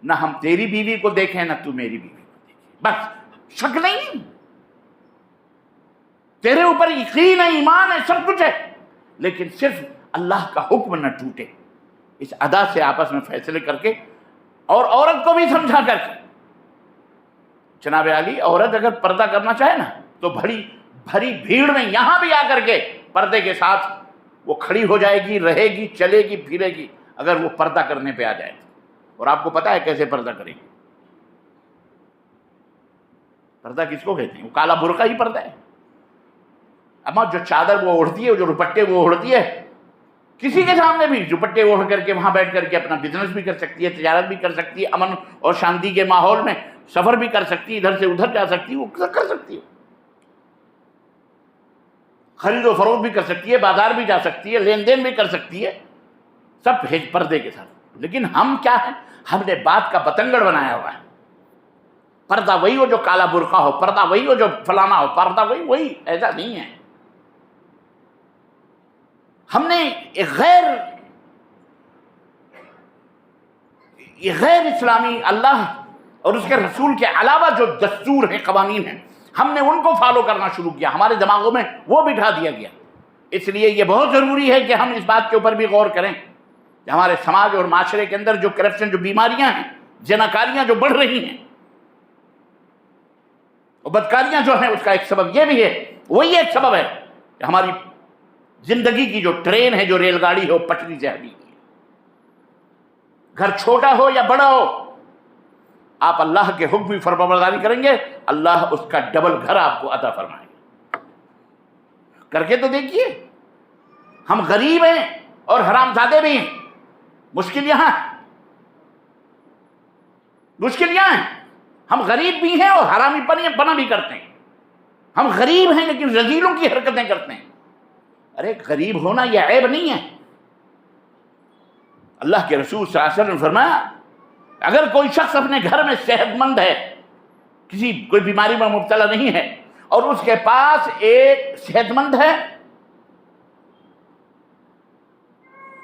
نہ ہم تیری بیوی کو دیکھیں نہ تو میری بیوی کو دیکھیں، بس شک نہیں، تیرے اوپر یقین ہے، ایمان ہے، سب کچھ ہے، لیکن صرف اللہ کا حکم نہ ٹوٹے۔ اس ادا سے آپس میں فیصلے کر کے، اور عورت کو بھی سمجھا کر کے۔ جناب علی، عورت اگر پردہ کرنا چاہے نا تو بھری بھیڑ میں یہاں بھی آ کر کے پردے کے ساتھ وہ کھڑی ہو جائے گی، رہے گی، چلے گی، پھرے گی، اگر وہ پردہ کرنے پہ آ جائے۔ اور آپ کو پتا ہے کیسے پردہ کرے گی؟ پردہ کس کو کہتے ہیں؟ وہ کالا برقع ہی پردہ ہے۔ اما جو چادر وہ اوڑھتی ہے، جو دوپٹے وہ اوڑھتی ہے، کسی کے سامنے بھی دوپٹے اوڑھ کر کے وہاں بیٹھ کر کے اپنا بزنس بھی کر سکتی ہے، تجارت بھی کر سکتی ہے، امن اور شانتی کے ماحول میں سفر بھی کر سکتی ہے، ادھر سے ادھر جا سکتی ہے، وہ کر سکتی ہے، خرید و فروخت بھی کر سکتی ہے، بازار بھی جا سکتی ہے، لین دین بھی کر سکتی ہے، سب پردے کے ساتھ۔ لیکن ہم کیا ہیں؟ ہم نے بات کا بتنگڑ بنایا ہوا ہے۔ پردہ وہی ہو جو کالا برقع ہو، پردہ وہی ہو جو فلانا ہو، پردہ وہی، ایسا نہیں ہے۔ ہم نے ایک غیر اسلامی اللہ اور اس کے رسول کے علاوہ جو دستور ہیں، قوانین ہیں، ہم نے ان کو فالو کرنا شروع کیا، ہمارے دماغوں میں وہ بٹھا دیا گیا۔ اس لیے یہ بہت ضروری ہے کہ ہم اس بات کے اوپر بھی غور کریں کہ ہمارے سماج اور معاشرے کے اندر جو کرپشن، جو بیماریاں ہیں، زناکاریاں جو بڑھ رہی ہیں اور بدکاریاں جو ہیں، اس کا ایک سبب یہ بھی ہے، وہی ایک سبب ہے کہ ہماری زندگی کی جو ٹرین ہے، جو ریل گاڑی ہے، وہ پٹری سے ہٹی ہے۔ گھر چھوٹا ہو یا بڑا ہو، آپ اللہ کے حکم کی فرمانبرداری کریں گے، اللہ اس کا ڈبل گھر آپ کو عطا فرمائے گا۔ کر کے تو دیکھیے، ہم غریب ہیں اور حرامزادے بھی ہیں، مشکل یہاں ہے، مشکل یہاں ہے، ہم غریب بھی ہیں اور حرامی پنا بھی کرتے ہیں۔ ہم غریب ہیں لیکن رذیلوں کی حرکتیں کرتے ہیں۔ ارے غریب ہونا یہ عیب نہیں ہے۔ اللہ کے رسول صلی اللہ علیہ وسلم نے فرمایا، اگر کوئی شخص اپنے گھر میں صحت مند ہے، کوئی بیماری میں مبتلا نہیں ہے، اور اس کے پاس ایک صحت مند ہے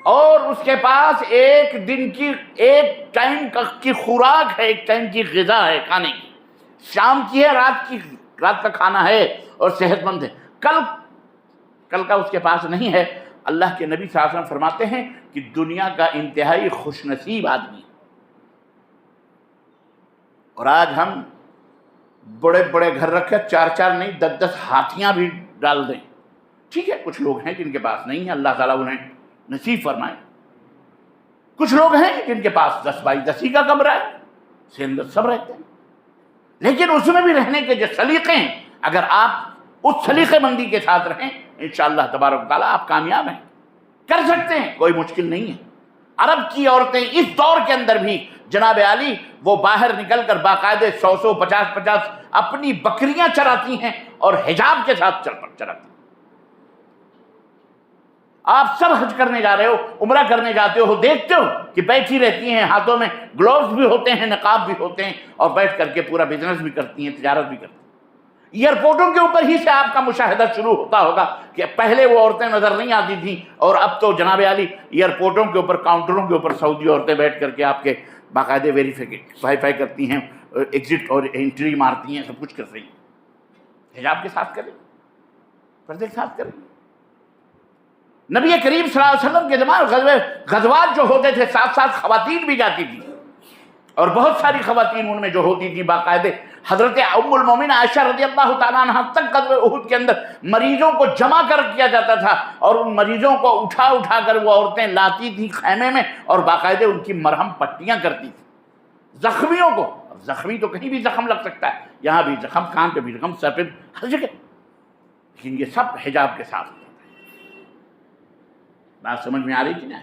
اور اس کے پاس ایک دن کی ایک ٹائم کی خوراک ہے، ایک ٹائم کی غذا ہے کھانے کی، شام کی ہے، رات کا کھانا ہے اور صحت مند ہے، کل کا اس کے پاس نہیں ہے، اللہ کے نبی صلی اللہ علیہ وسلم فرماتے ہیں کہ دنیا کا انتہائی خوش نصیب آدمی. اور آج ہم بڑے بڑے گھر رکھے، 4 نہیں 10 ہاتھیاں بھی ڈال دیں. ٹھیک ہے، کچھ لوگ ہیں جن کے پاس نہیں ہے، اللہ تعالیٰ انہیں نصیب فرمائے. کچھ لوگ ہیں جن کے پاس 10 بائی 10 کا کمرہ ہے، سندر سب رہتے ہیں، لیکن اس میں بھی رہنے کے جو سلیقے ہیں، اگر آپ اس سلیقے مندی کے ساتھ رہیں انشاءاللہ تبارک و تعالیٰ آپ کامیاب ہیں، کر سکتے ہیں، کوئی مشکل نہیں ہے. عرب کی عورتیں اس دور کے اندر بھی جناب علی وہ باہر نکل کر باقاعدے 100 50 اپنی بکریاں چراتی ہیں اور حجاب کے ساتھ چراتی ہیں. آپ سب حج کرنے جا رہے ہو، عمرہ کرنے جاتے ہو، دیکھتے ہو کہ بیٹھی رہتی ہیں، ہاتھوں میں گلوز بھی ہوتے ہیں، نقاب بھی ہوتے ہیں، اور بیٹھ کر کے پورا بزنس بھی کرتی ہیں، تجارت بھی کرتی ہیں. ایئرپورٹوں کے اوپر ہی سے آپ کا مشاہدہ شروع ہوتا ہوگا کہ پہلے وہ عورتیں نظر نہیں آتی تھیں اور اب تو جناب علی ایئرپورٹوں کے اوپر، کاؤنٹروں کے اوپر سعودی عورتیں بیٹھ کر کے آپ کے باقاعدے ویریفائی کرتی ہیں، ایگزٹ اور انٹری مارتی ہیں، سب کچھ کر رہی ہیں. حجاب کے ساتھ کریں، پردے کے ساتھ کریں. نبی کریم صلی اللہ علیہ وسلم کے زمانے غزوات جو ہوتے تھے، ساتھ خواتین بھی جاتی تھی، اور بہت ساری خواتین ان میں جو ہوتی تھی باقاعدے حضرت ام المومنین عائشہ رضی اللہ تعالیٰ عنہ تک غزوہ احد کے اندر مریضوں کو جمع کیا جاتا تھا اور ان مریضوں کو اٹھا کر وہ عورتیں لاتی تھیں خیمے میں اور باقاعدے ان کی مرہم پٹیاں کرتی تھیں زخمیوں کو. زخمی تو کہیں بھی زخم لگ سکتا ہے، یہاں بھی زخم، کان پہ بھی زخم، سر پہ، ہر جگہ، لیکن یہ سب حجاب کے ساتھ. بات سمجھ میں آ رہی کہ نہیں؟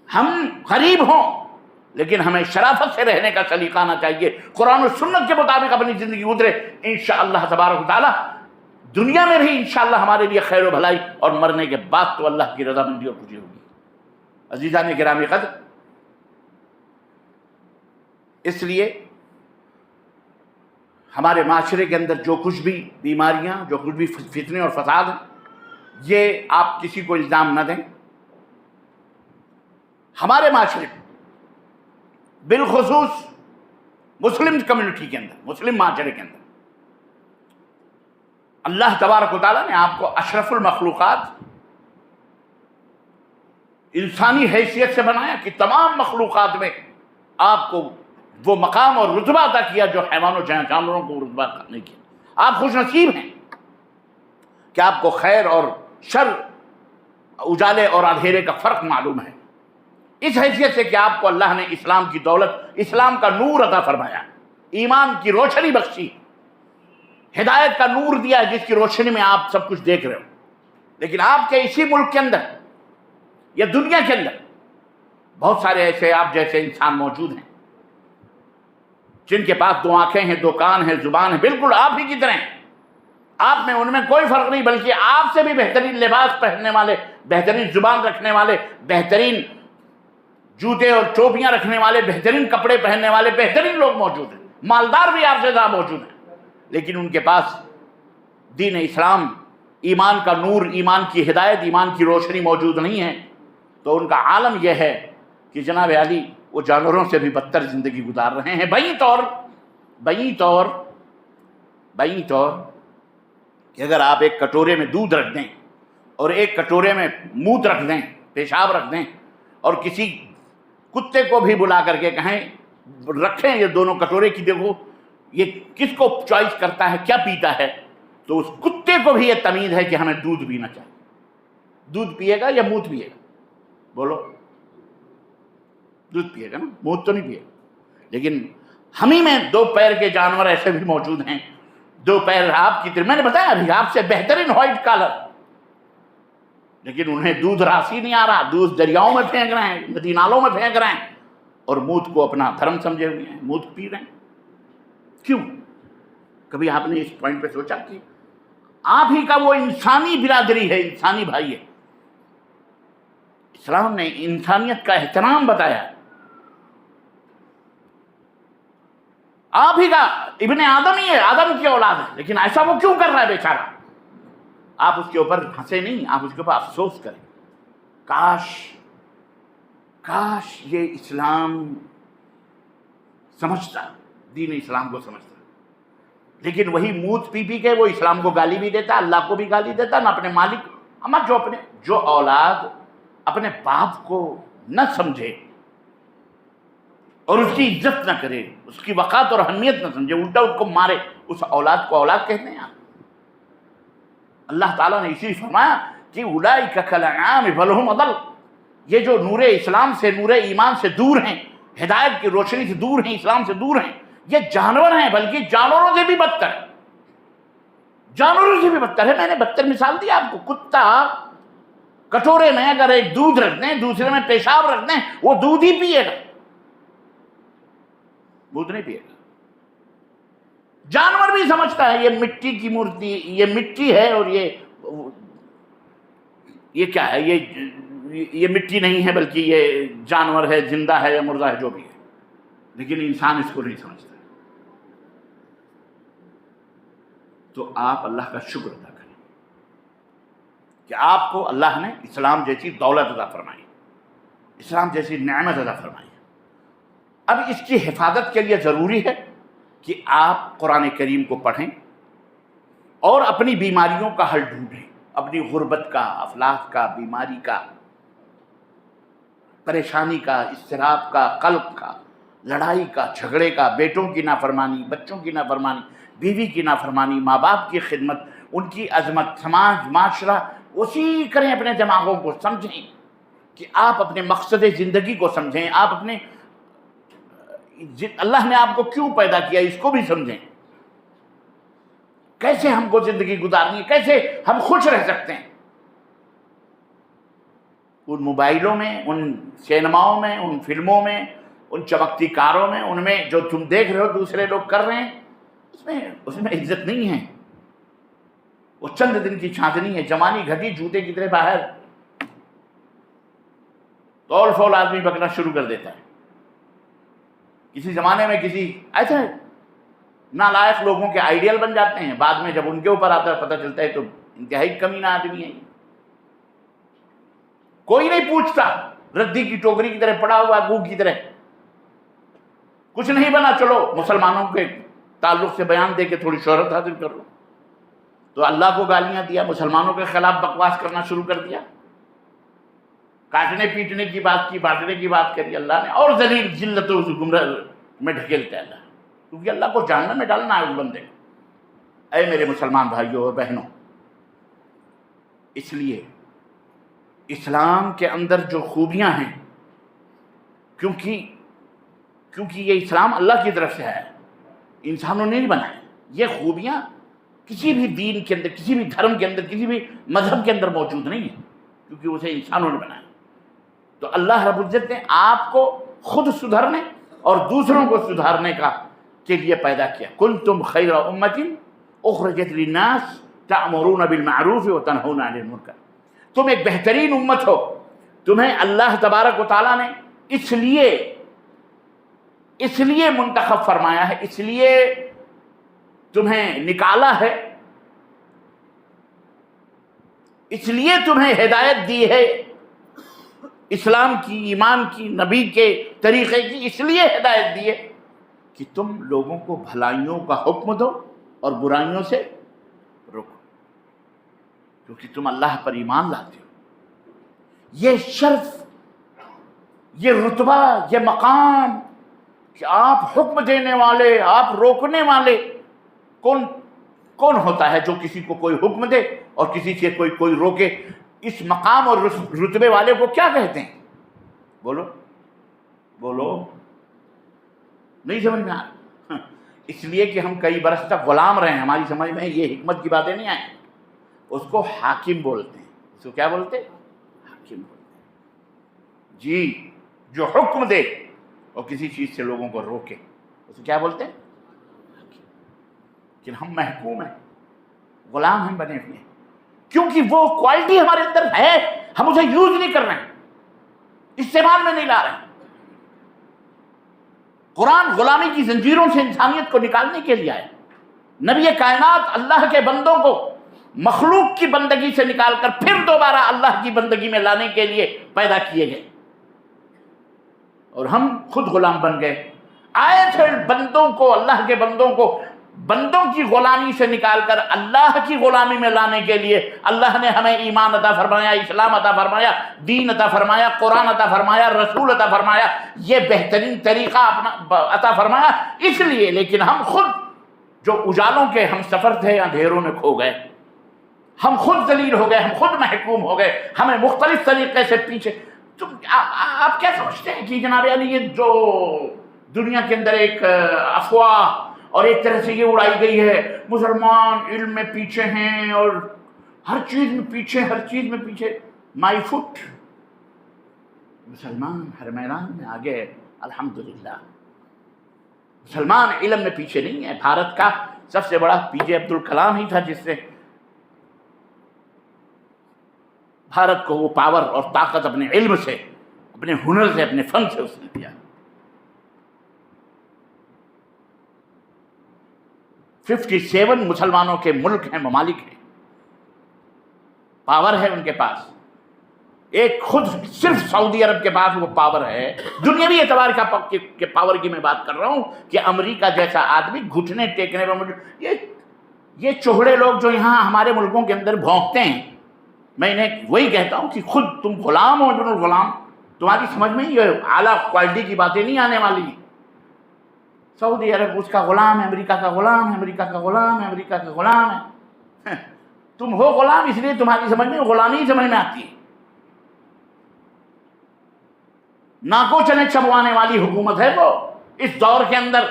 ہم غریب ہوں لیکن ہمیں شرافت سے رہنے کا سلیقہ آنا چاہیے، قرآن و سنت کے مطابق اپنی زندگی گزرے. انشاءاللہ تبارک و تعالی دنیا میں بھی انشاءاللہ ہمارے لیے خیر و بھلائی، اور مرنے کے بعد تو اللہ کی رضامندی اور خوشی ہوگی. عزیزان گرامی قدر، اس لیے ہمارے معاشرے کے اندر جو کچھ بھی بیماریاں، جو کچھ بھی فتنے اور فساد ہیں، یہ آپ کسی کو الزام نہ دیں. ہمارے معاشرے بالخصوص مسلم کمیونٹی کے اندر، مسلم معاشرے کے اندر اللہ تبارک و تعالیٰ نے آپ کو اشرف المخلوقات انسانی حیثیت سے بنایا کہ تمام مخلوقات میں آپ کو وہ مقام اور رتبہ عطا کیا جو حیوانوں جانوروں کو رتبہ نہیں کیا. آپ خوش نصیب ہیں کہ آپ کو خیر اور شر، اجالے اور اندھیرے کا فرق معلوم ہے، اس حیثیت سے کہ آپ کو اللہ نے اسلام کی دولت، اسلام کا نور عطا فرمایا، ایمان کی روشنی بخشی، ہدایت کا نور دیا ہے جس کی روشنی میں آپ سب کچھ دیکھ رہے ہو. لیکن آپ کے اسی ملک کے اندر یا دنیا کے اندر بہت سارے ایسے آپ جیسے انسان موجود ہیں جن کے پاس 2 آنکھیں ہیں، 2 کان ہیں، زبان ہے، بالکل آپ ہی کی طرح ہیں. آپ میں ان میں کوئی فرق نہیں، بلکہ آپ سے بھی بہترین لباس پہننے والے، بہترین زبان رکھنے والے، بہترین جوتے اور ٹوپیاں رکھنے والے، بہترین کپڑے پہننے والے بہترین لوگ موجود ہیں، مالدار بھی آپ سے زیادہ موجود ہیں. لیکن ان کے پاس دین اسلام، ایمان کا نور، ایمان کی ہدایت، ایمان کی روشنی موجود نہیں ہے. تو ان کا عالم یہ ہے کہ جناب علی وہ جانوروں سے بھی بدتر زندگی گزار رہے ہیں. بئی طور کہ اگر آپ ایک کٹورے میں دودھ رکھ دیں اور ایک کٹورے میں موت رکھ دیں، پیشاب رکھ دیں، اور کسی کتے کو بھی بلا کر کے کہیں رکھیں یہ دونوں کٹورے کی، دیکھو یہ کس کو چوائس کرتا ہے، کیا پیتا ہے، تو اس کتے کو بھی یہ تمیز ہے کہ ہمیں دودھ پینا چاہیے. دودھ پیے گا یا موت پیے گا؟ بولو، دودھ پیے گا نا، موت تو نہیں پیے گا. لیکن ہمیں میں 2 پیر کے جانور ایسے بھی موجود ہیں، 2 پیر آپ کی طرح، میں نے بتایا ابھی آپ سے بہترین وائٹ کالر، لیکن انہیں دودھ راسی نہیں آ رہا، دودھ دریاؤں میں پھینک رہے ہیں، ندی نالوں میں پھینک رہے ہیں، اور موت کو اپنا دھرم سمجھے ہوئے ہیں، موت پی رہے ہیں. کیوں؟ کبھی آپ نے اس پوائنٹ پہ سوچا کہ آپ ہی کا وہ انسانی برادری ہے، انسانی بھائی ہے. اسلام نے انسانیت کا احترام بتایا. آپ ہی کا ابن آدم ہی ہے، آدم کی اولاد ہے، لیکن ایسا وہ کیوں کر رہا ہے بیچارہ؟ آپ اس کے اوپر ہنسے نہیں، آپ اس کے اوپر افسوس کریں، کاش یہ اسلام سمجھتا، دین اسلام کو سمجھتا، لیکن وہی موت پی پی کے وہ اسلام کو گالی بھی دیتا، اللہ کو بھی گالی دیتا، نہ اپنے مالک۔ اما جو اولاد اپنے باپ کو نہ سمجھے اور اس کی عزت نہ کرے، اس کی وقار اور اہمیت نہ سمجھے، الٹا اس کو مارے، اس اولاد کو اولاد کہتے ہیں۔ اللہ تعالیٰ نے اسی فرمایا کہ اولئک کالانعام بل ھم اضل، یہ جو نور اسلام سے، نور ایمان سے دور ہیں، ہدایت کی روشنی سے دور ہیں، اسلام سے دور ہیں، یہ جانور ہیں، بلکہ جانوروں سے بھی بدتر ہے، جانوروں سے بھی بدتر ہے۔ میں نے بدتر مثال دی آپ کو، کتا کٹورے میں اگر ایک دودھ رکھ دیں، دوسرے میں پیشاب رکھ دیں، وہ دودھ ہی پیے گا، دودھ نہیں پیے گا۔ جانور بھی سمجھتا ہے یہ مٹی کی مورتی، یہ مٹی ہے، اور یہ کیا ہے، یہ مٹی نہیں ہے بلکہ یہ جانور ہے، زندہ ہے یا مردہ ہے، جو بھی ہے، لیکن انسان اس کو نہیں سمجھتا۔ تو آپ اللہ کا شکر ادا کریں کہ آپ کو اللہ نے اسلام جیسی دولت عطا فرمائی، اسلام جیسی نعمت عطا فرمائی۔ اب اس کی حفاظت کے لیے ضروری ہے کہ آپ قرآن کریم کو پڑھیں اور اپنی بیماریوں کا حل ڈھونڈیں، اپنی غربت کا، افلاس کا، بیماری کا، پریشانی کا، اضطراب کا، قلق کا، لڑائی کا، جھگڑے کا، بیٹوں کی نافرمانی، بچوں کی نافرمانی، بیوی کی نافرمانی، ماں باپ کی خدمت، ان کی عظمت، سماج، معاشرہ، اسی کریں، اپنے دماغوں کو سمجھیں کہ آپ اپنے مقصد زندگی کو سمجھیں، آپ اپنے اللہ نے آپ کو کیوں پیدا کیا اس کو بھی سمجھیں، کیسے ہم کو زندگی گزارنی ہے، کیسے ہم خوش رہ سکتے ہیں۔ ان موبائلوں میں، ان سینماؤں میں، ان فلموں میں، ان چمکتی کاروں میں، ان میں جو تم دیکھ رہے ہو دوسرے لوگ کر رہے ہیں، اس میں عزت نہیں ہے، وہ چند دن کی چاندنی ہے، جوانی گھٹی جوتے کی طرح باہر تول فول آدمی بکنا شروع کر دیتا ہے۔ کسی زمانے میں کسی ایسے نالائق لوگوں کے آئیڈیل بن جاتے ہیں، بعد میں جب ان کے اوپر آتا ہے پتہ چلتا ہے تو انتہائی کمینہ آدمی ہے، کوئی نہیں پوچھتا، ردی کی ٹوکری کی طرح پڑا ہوا، گو کی طرح، کچھ نہیں بنا، چلو مسلمانوں کے تعلق سے بیان دے کے تھوڑی شہرت حاصل کر لو، تو اللہ کو گالیاں دیا، مسلمانوں کے خلاف بکواس کرنا شروع کر دیا، کاٹنے پیٹنے کی بات کی، بانٹنے کی بات کری اللہ نے، اور ذلیل ذلت و گمراہ میں ڈھکیلتا ہے اللہ، کیونکہ اللہ کو جہنم میں ڈالنا ہے اس بندے کو۔ اے میرے مسلمان بھائیوں اور بہنوں، اس لیے اسلام کے اندر جو خوبیاں ہیں، کیونکہ یہ اسلام اللہ کی طرف سے ہے، انسانوں نے نہیں بنایا، یہ خوبیاں کسی بھی دین کے اندر، کسی بھی دھرم کے اندر، کسی بھی مذہب کے اندر موجود نہیں ہیں، کیونکہ اسے انسانوں نے بنایا۔ تو اللہ رب العزت نے آپ کو خود سدھرنے اور دوسروں کو سدھارنے کے لیے پیدا کیا۔ کنتم خیر امۃ اخرجت للناس تأمرون بالمعروف وتنہون عن المنکر، تم ایک بہترین امت ہو، تمہیں اللہ تبارک و تعالیٰ نے اس لیے منتخب فرمایا ہے، اس لیے تمہیں نکالا ہے، اس لیے تمہیں ہدایت دی ہے، اسلام کی، ایمان کی، نبی کے طریقے کی اس لیے ہدایت دی ہے کہ تم لوگوں کو بھلائیوں کا حکم دو اور برائیوں سے روکو، کیونکہ تم اللہ پر ایمان لاتے ہو۔ یہ شرف، یہ رتبہ، یہ مقام کہ آپ حکم دینے والے، آپ روکنے والے، کون ہوتا ہے جو کسی کو کوئی حکم دے اور کسی سے کوئی روکے؟ اس مقام اور رتبے والے کو کیا کہتے ہیں؟ بولو، نہیں سمجھ میں آ رہا؟ اس لیے کہ ہم کئی برس تک غلام رہے ہیں، ہماری سمجھ میں یہ حکمت کی باتیں نہیں آئیں۔ اس کو حاکم بولتے ہیں، اس کو کیا بولتے ہیں؟ حاکم بولتے ہیں جی، جو حکم دے اور کسی چیز سے لوگوں کو روکے، اس کو کیا بولتے ہیں؟ کہ ہم محکوم ہیں، غلام ہم بنے ہوئے ہیں، کیونکہ وہ کوالٹی ہمارے اندر ہے، ہم اسے یوز نہیں کر رہے ہیں، استعمال میں نہیں لا رہے ہیں۔ قرآن غلامی کی زنجیروں سے انسانیت کو نکالنے کے لیے آیا. نبی کائنات اللہ کے بندوں کو مخلوق کی بندگی سے نکال کر پھر دوبارہ اللہ کی بندگی میں لانے کے لیے پیدا کیے گئے، اور ہم خود غلام بن گئے. آئے تھے بندوں کو، اللہ کے بندوں کو بندوں کی غلامی سے نکال کر اللہ کی غلامی میں لانے کے لیے. اللہ نے ہمیں ایمان عطا فرمایا، اسلام عطا فرمایا، دین عطا فرمایا، قرآن عطا فرمایا، رسول عطا فرمایا، یہ بہترین طریقہ اپنا عطا فرمایا اس لیے. لیکن ہم خود جو اجالوں کے ہم سفر تھے اندھیروں میں کھو گئے، ہم خود ذلیل ہو گئے، ہم خود محکوم ہو گئے، ہمیں مختلف طریقے سے پیچھے. آپ کیا سمجھتے ہیں کہ جناب علی یہ جو دنیا کے اندر ایک افواہ اور ایک طرح سے یہ اڑائی گئی ہے مسلمان علم میں پیچھے ہیں اور ہر چیز میں پیچھے، ہر چیز میں پیچھے. مائی فٹ، مسلمان ہر میدان میں آگے ہے الحمدللہ. مسلمان علم میں پیچھے نہیں ہے. بھارت کا سب سے بڑا پی جے عبد الکلام ہی تھا جس سے بھارت کو وہ پاور اور طاقت اپنے علم سے، اپنے ہنر سے، اپنے فن سے اس نے دیا. 57 مسلمانوں کے ملک ہیں، ممالک ہیں، پاور ہے ان کے پاس. ایک خود صرف سعودی عرب کے پاس وہ پاور ہے. دنیاوی اعتبار کے پاور کی میں بات کر رہا ہوں کہ امریکہ جیسا آدمی گھٹنے ٹیکنے پر یہ چوہڑے لوگ جو یہاں ہمارے ملکوں کے اندر بھونکتے ہیں، میں انہیں وہی کہتا ہوں کہ خود تم غلام ہو ابن الغلام. تمہاری سمجھ میں یہ اعلیٰ کوالٹی کی باتیں نہیں آنے والی. سعودی عرب اس کا غلام ہے، امریکہ کا غلام ہے، امریکہ کا غلام ہے، امریکہ کا غلام ہے. تم ہو غلام اس لیے تمہاری سمجھ میں غلامی ہی سمجھ میں آتی ہے. ناکو چنے چبوانے والی حکومت ہے وہ. اس دور کے اندر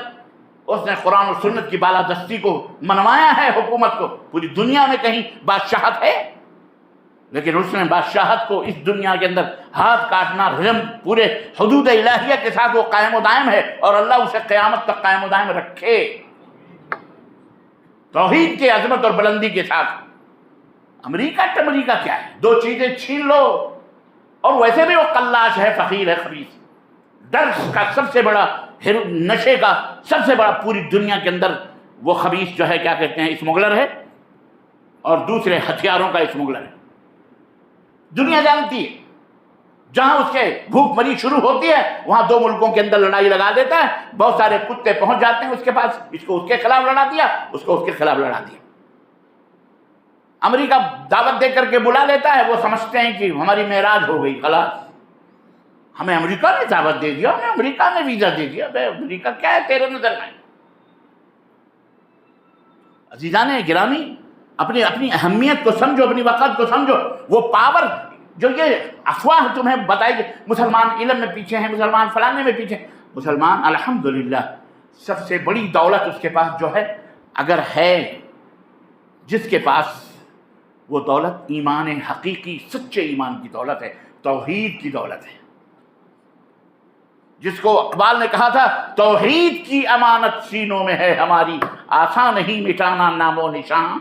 اس نے قرآن و سنت کی بالادستی کو منوایا ہے. حکومت کو پوری دنیا میں کہیں بادشاہت ہے، لیکن اس نے بادشاہت کو اس دنیا کے اندر ہاتھ کاٹنا، رجم پورے حدود الہیہ کے ساتھ وہ قائم و دائم ہے، اور اللہ اسے قیامت تک قائم و دائم رکھے توحید کی عظمت اور بلندی کے ساتھ. امریکہ کیا ہے؟ دو چیزیں چھین لو اور ویسے بھی وہ قلاش ہے، فقیر ہے، خبیث. ڈرگس کا سب سے بڑا، نشے کا سب سے بڑا پوری دنیا کے اندر وہ خبیث جو ہے کیا کہتے ہیں، اسمگلر ہے، اور دوسرے ہتھیاروں کا اسمگلر ہے. دنیا جانتی ہے. جہاں اس کے بھوک مری شروع ہوتی ہے وہاں دو ملکوں کے اندر لڑائی لگا دیتا ہے. بہت سارے کتے پہنچ جاتے ہیں اس کے پاس، اس کو اس کے خلاف لڑا دیا، اس کو اس کے خلاف لڑا دیا. امریکہ دعوت دے کر کے بلا لیتا ہے، وہ سمجھتے ہیں کہ ہماری معراج ہو گئی، خلاص ہمیں امریکہ نے دعوت دے دیا، ہمیں امریکہ نے ویزا دے دیا. بھائی امریکہ کیا ہے تیرے نظر میں؟ عزیزان گرامی، اپنی اہمیت کو سمجھو، اپنی وقت کو سمجھو. وہ پاور جو یہ افواہ تمہیں بتائی گئی، مسلمان علم میں پیچھے ہیں، مسلمان فلانے میں پیچھے ہیں. مسلمان الحمدللہ سب سے بڑی دولت اس کے پاس جو ہے، اگر ہے جس کے پاس، وہ دولت ایمان حقیقی، سچے ایمان کی دولت ہے، توحید کی دولت ہے. جس کو اقبال نے کہا تھا توحید کی امانت سینوں میں ہے ہماری، آسان نہیں مٹانا نام و نشان.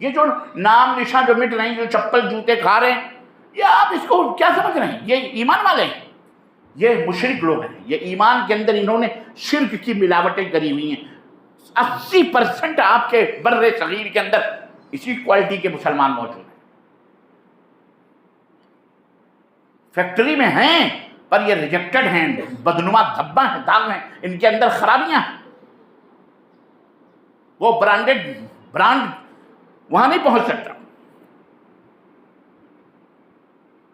یہ جو نام نشان جو مٹ رہے ہیں، جو چپل جوتے کھا رہے ہیں، یہ آپ اس کو کیا سمجھ رہے ہیں؟ یہ ایمان والے ہیں، یہ مشرک لوگ ہیں. یہ ایمان کے اندر انہوں نے شرک کی ملاوٹیں کری ہوئی ہیں. 80% آپ کے بر صغیر کے اندر اسی کوالٹی کے مسلمان موجود ہیں. فیکٹری میں ہیں پر یہ ریجیکٹڈ ہیں، بدنما دھبا ہیں، داغ ہیں، ان کے اندر خرابیاں ہیں. وہ برانڈ وہاں نہیں پہنچ سکتا.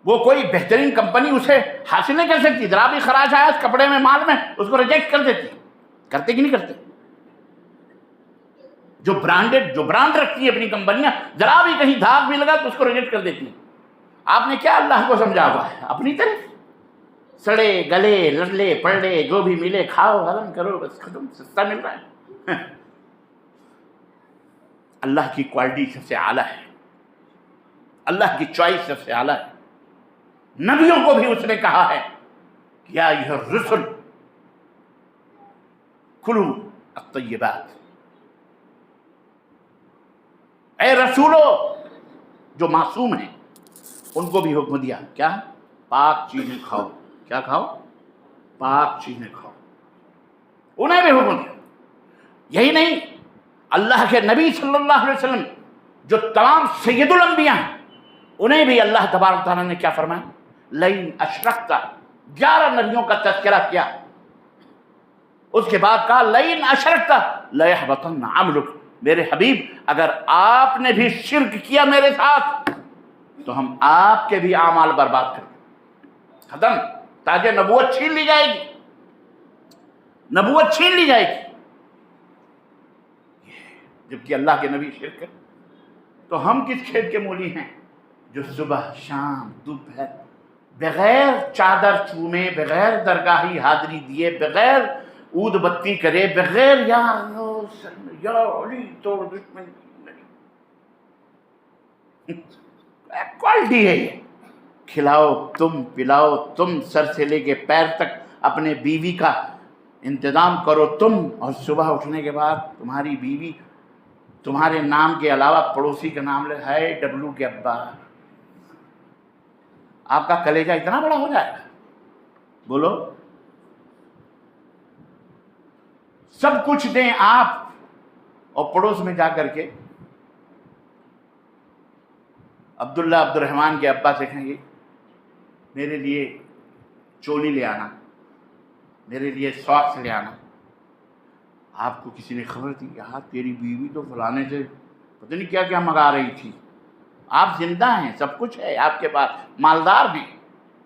وہ کوئی بہترین کمپنی اسے حاصل نہیں کر سکتی. ذرا بھی خراش آیا اس کپڑے میں، مال میں، اس کو ریجیکٹ کر دیتی. کرتے کہ نہیں کرتے؟ جو برانڈ رکھتی ہے اپنی کمپنیاں، ذرا بھی کہیں دھاگ بھی لگا تو اس کو ریجیکٹ کر دیتی ہیں. آپ نے کیا اللہ کو سمجھا ہوا ہے؟ اپنی طرف سڑے گلے لڑلے پڑلے جو بھی ملے کھاؤ، ہضم کرو، بس ختم، سستا مل رہا ہے. اللہ کی کوالٹی سب سے اعلیٰ ہے، اللہ کی چوائس سب سے اعلیٰ ہے. نبیوں کو بھی اس نے کہا ہے کہ یا ایھا الرسل کلوا الطیبات. اے رسولو جو معصوم ہیں ان کو بھی حکم دیا، کیا؟ پاک چیزیں کھاؤ. کیا کھاؤ؟ پاک چیزیں کھاؤ. انہیں بھی حکم دیا۔ یہی نہیں، اللہ کے نبی صلی اللہ علیہ وسلم جو تمام سید الانبیاء ہیں، انہیں بھی اللہ تبارک تعالیٰ نے کیا فرمایا؟ لئن اشرکت، 11 نبیوں کا تذکرہ کیا، اس کے بعد کہا لئن اشرکت لیحبطن عملک، میرے حبیب اگر آپ نے بھی شرک کیا میرے ساتھ تو ہم آپ کے بھی اعمال برباد کر دیں، ختم، تاکہ نبوت چھین لی جائے گی، نبوت چھین لی جائے گی۔ جبکہ اللہ کے نبی شرک کرے تو ہم کس کھیت کے مولی ہیں جو صبح شام دوپہر بغیر چادر چومے، بغیر درگاہی حاضری دیے، بغیر عود بتی کرے، بغیر یا علی توڑ دشمن کوالٹی ہے یہ، کھلاؤ تم، پلاؤ تم، سر سے لے کے پیر تک اپنے بیوی کا انتظام کرو تم، اور صبح اٹھنے کے بعد تمہاری بیوی تمہارے نام کے علاوہ پڑوسی کا نام لے، ہے ڈبلو کے ابا، آپ کا کلیجہ اتنا بڑا ہو جائے گا؟ بولو، سب کچھ دیں آپ اور پڑوس میں جا کر کے عبداللہ عبد الرحمن کے ابا سے کہیں گے میرے لیے چولی لے آنا، میرے لیے ساکس لے آنا۔ آپ کو کسی نے خبر دی، یار تیری بیوی تو فلانے سے پتہ نہیں کیا کیا منگا رہی تھی، آپ زندہ ہیں، سب کچھ ہے آپ کے پاس، مالدار ہیں،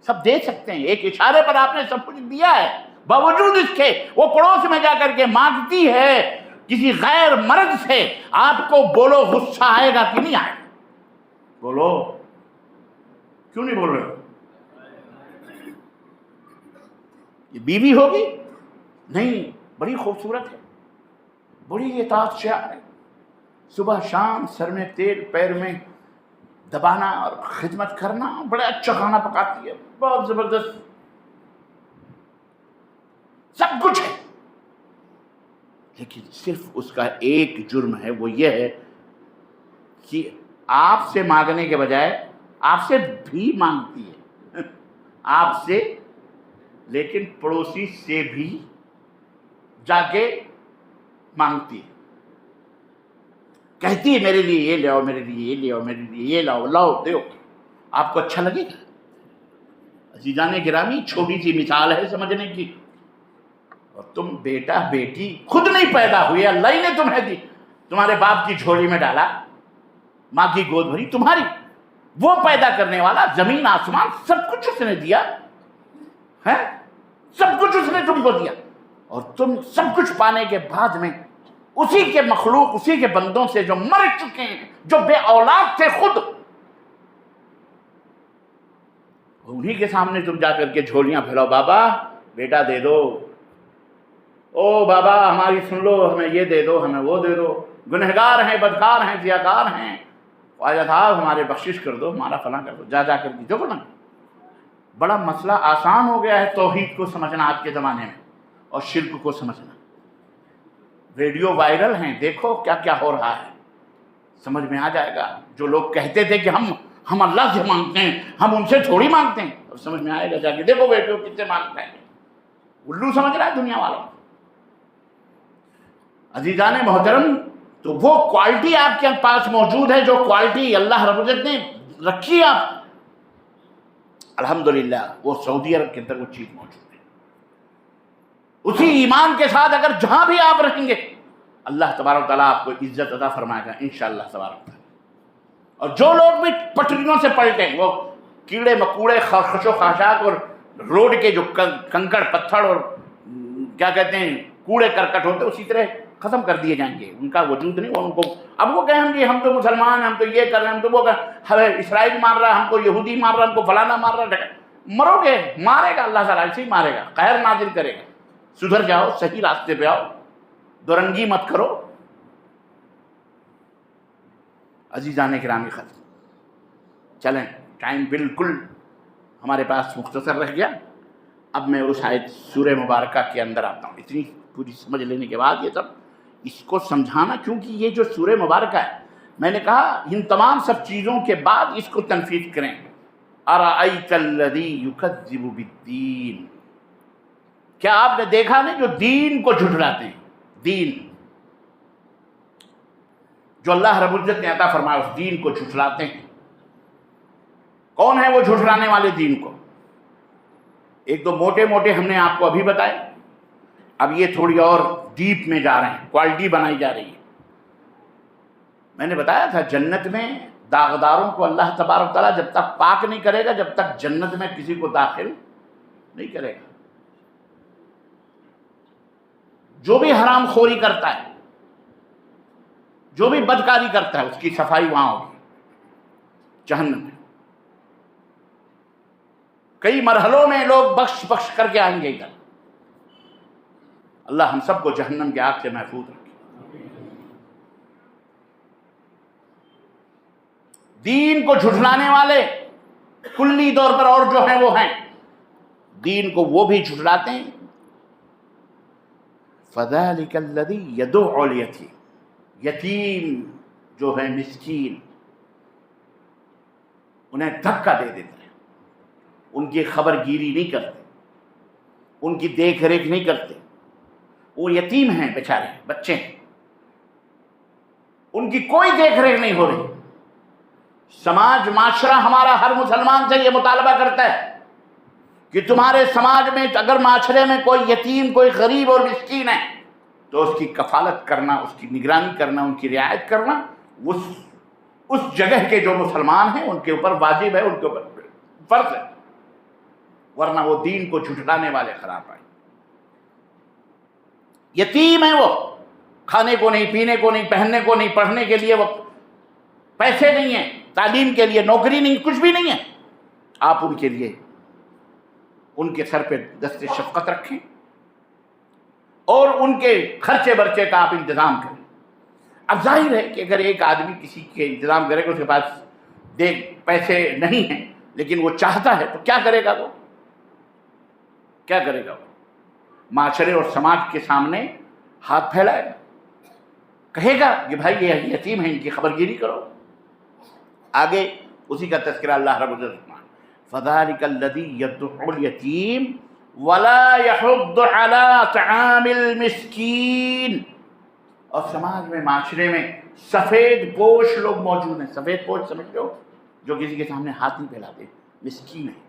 سب دے سکتے ہیں، ایک اشارے پر آپ نے سب کچھ دیا ہے، باوجود اس کے وہ پڑوس میں جا کر کے مانگتی ہے کسی غیر مرد سے، آپ کو بولو غصہ آئے گا کہ نہیں آئے گا؟ بولو، کیوں نہیں بول رہے ہو؟ یہ بیوی ہوگی؟ نہیں، بڑی خوبصورت ہے، بڑی اطاعت شاعر ہے، صبح شام سر میں تیل پیر میں دبانا اور خدمت کرنا، بڑا اچھا کھانا پکاتی ہے، بہت زبردست، سب کچھ ہے، لیکن صرف اس کا ایک جرم ہے، وہ یہ ہے کہ آپ سے مانگنے کے بجائے آپ سے بھی مانگتی ہے، آپ سے، لیکن پڑوسی سے بھی جا کے مانگتی ہے، کہتی ہے میرے لیے یہ لے آؤ، میرے لیے یہ لے آؤ، میرے لیے یہ لاؤ، لاؤ دیو، آپ کو اچھا لگے گا؟ عزیزان گرامی، چھوٹی سی مثال ہے سمجھنے کی، اور تم بیٹا بیٹی خود نہیں پیدا ہوئے، اللہ ہی نے تمہیں دی، تمہارے باپ کی جھولی میں ڈالا، ماں کی گود بھری، تمہاری، وہ پیدا کرنے والا، زمین آسمان سب کچھ اس نے دیا ہے، سب کچھ اس نے تم کو دیا، اور تم سب کچھ پانے کے بعد میں اسی کے مخلوق، اسی کے بندوں سے جو مر چکے ہیں، جو بے اولاد تھے خود، انہی کے سامنے تم جا کر کے جھولیاں پھیلاؤ، بابا بیٹا دے دو، او بابا ہماری سن لو، ہمیں یہ دے دو، ہمیں وہ دے دو، گنہگار ہیں، بدکار ہیں، ضیاءکار ہیں، خواجہ صاحب ہمارے بخشش کر دو، ہمارا فلاں کر دو، جا جا کر کے دیکھو نا، بڑا مسئلہ آسان ہو گیا ہے توحید کو سمجھنا آج کے زمانے میں، اور شرک کو سمجھنا۔ ویڈیو وائرل ہیں، دیکھو کیا کیا ہو رہا ہے، سمجھ میں آ جائے گا۔ جو لوگ کہتے تھے کہ ہم اللہ سے مانگتے ہیں، ہم ان سے تھوڑی مانگتے ہیں، اب سمجھ میں آئے گا، جا کے دیکھو ویڈیو کس سے مانگتے ہیں، الو سمجھ رہا ہے دنیا والوں۔ عزیزان محترم، تو وہ کوالٹی آپ کے پاس موجود ہے جو کوالٹی اللہ رب العزت نے رکھی ہے آپ، الحمدللہ وہ سعودی عرب کے اندر وہ چیز موجود ہے۔ اسی ایمان کے ساتھ اگر جہاں بھی آپ رہیں گے، اللہ تبارک و تعالیٰ آپ کو عزت عطا فرمائے گا انشاءاللہ تبارک و تعالیٰ۔ اور جو لوگ بھی پٹریوں سے پلٹیں، وہ کیڑے مکوڑے، خش و خاشاک اور روڈ کے جو کنکڑ پتھر اور کیا کہتے ہیں کوڑے کرکٹ ہوتے، اسی طرح ختم کر دیے جائیں گے، ان کا وجود نہیں، ان کو اب وہ کہیں گے ہم تو مسلمان ہیں، ہم تو یہ کر رہے ہیں، ہم تو وہ کر رہے ہیں، ہمیں اسرائیل مار رہا ہے، ہم کو یہودی مار رہا ہے، ہم کو فلانا مار رہا ہے، مرو گے، مارے گا اللہ تعالیٰ، ایسے ہی مارے گا، قہر نازل کرے گا۔ سدھر جاؤ، صحیح راستے پہ آؤ، دورنگی مت کرو۔ عزیزان گرامی، ختم، چلیں، ٹائم بالکل ہمارے پاس مختصر رہ گیا، اب میں اس آیت سورہ مبارکہ کے اندر آتا ہوں۔ اتنی پوری سمجھ لینے کے بعد یہ سب اس کو سمجھانا، کیونکہ یہ جو سورہ مبارکہ ہے، میں نے کہا ان تمام سب چیزوں کے بعد اس کو تنفیذ کریں۔ ارأیت الذی یکذب بالدین، کیا آپ نے دیکھا نہیں جو دین کو جھٹلاتے ہیں، دین جو اللہ رب العزت نے عطا فرمایا اس دین کو جھٹلاتے ہیں؟ کون ہے وہ جھٹلانے والے دین کو؟ ایک دو موٹے موٹے ہم نے آپ کو ابھی بتائے، اب یہ تھوڑی اور ڈیپ میں جا رہے ہیں، کوالٹی بنائی جا رہی ہے۔ میں نے بتایا تھا جنت میں داغداروں کو اللہ تبارک و تعالیٰ جب تک پاک نہیں کرے گا، جب تک جنت میں کسی کو داخل نہیں کرے گا۔ جو بھی حرام خوری کرتا ہے، جو بھی بدکاری کرتا ہے، اس کی صفائی وہاں ہوگی، جہنم میں۔ کئی مرحلوں میں لوگ بخش بخش کر کے آئیں گے ادھر۔ اللہ ہم سب کو جہنم کے آگ سے محفوظ رکھے۔ دین کو جھٹلانے والے کلی طور پر اور جو ہیں وہ ہیں، دین کو وہ بھی جھٹلاتے ہیں۔ فَذَلِكَ الَّذِي يَدُعُّ الْيَتِيمَ، یتیم جو ہے مسکین، انہیں دھکا دے دیتے ہیں، ان کی خبر گیری نہیں کرتے، ان کی دیکھ ریکھ نہیں کرتے۔ وہ یتیم ہیں بیچارے، بچے ہیں، ان کی کوئی دیکھ ریکھ نہیں ہو رہی۔ سماج معاشرہ ہمارا ہر مسلمان سے یہ مطالبہ کرتا ہے کہ تمہارے سماج میں اگر معاشرے میں کوئی یتیم، کوئی غریب اور مسکین ہے تو اس کی کفالت کرنا، اس کی نگرانی کرنا، ان کی رعایت کرنا اس جگہ کے جو مسلمان ہیں ان کے اوپر واجب ہے، ان کے اوپر فرض ہے، ورنہ وہ دین کو جھٹلانے والے خراب آئے۔ یتیم ہے وہ، کھانے کو نہیں، پینے کو نہیں، پہننے کو نہیں، پڑھنے کے لیے وہ پیسے نہیں ہیں، تعلیم کے لیے نوکری نہیں، کچھ بھی نہیں ہے۔ آپ ان کے لیے ان کے سر پہ دست شفقت رکھیں اور ان کے خرچے برچے کا آپ انتظام کریں۔ اب ظاہر ہے کہ اگر ایک آدمی کسی کے انتظام کرے کہ اس کے پاس پیسے نہیں ہیں لیکن وہ چاہتا ہے تو کیا کرے گا وہ؟ کیا کرے گا وہ؟ معاشرے اور سماج کے سامنے ہاتھ پھیلائے گا، کہے گا کہ بھائی یہ یتیم ہیں، ان کی خبر گیری کرو۔ آگے اسی کا تذکرہ اللہ رب العزت نے فَذَلِكَ الَّذِي يَدُعُّ الْيَتِيمَ وَلَا يَحُضُّ عَلَىٰ طَعَامِ الْمِسْكِينِ۔ اور سماج میں، معاشرے میں سفید پوش لوگ موجود ہیں۔ سفید پوش سمجھتے ہو؟ جو کسی کے سامنے ہاتھ نہیں پھیلاتے، مسکین ہیں،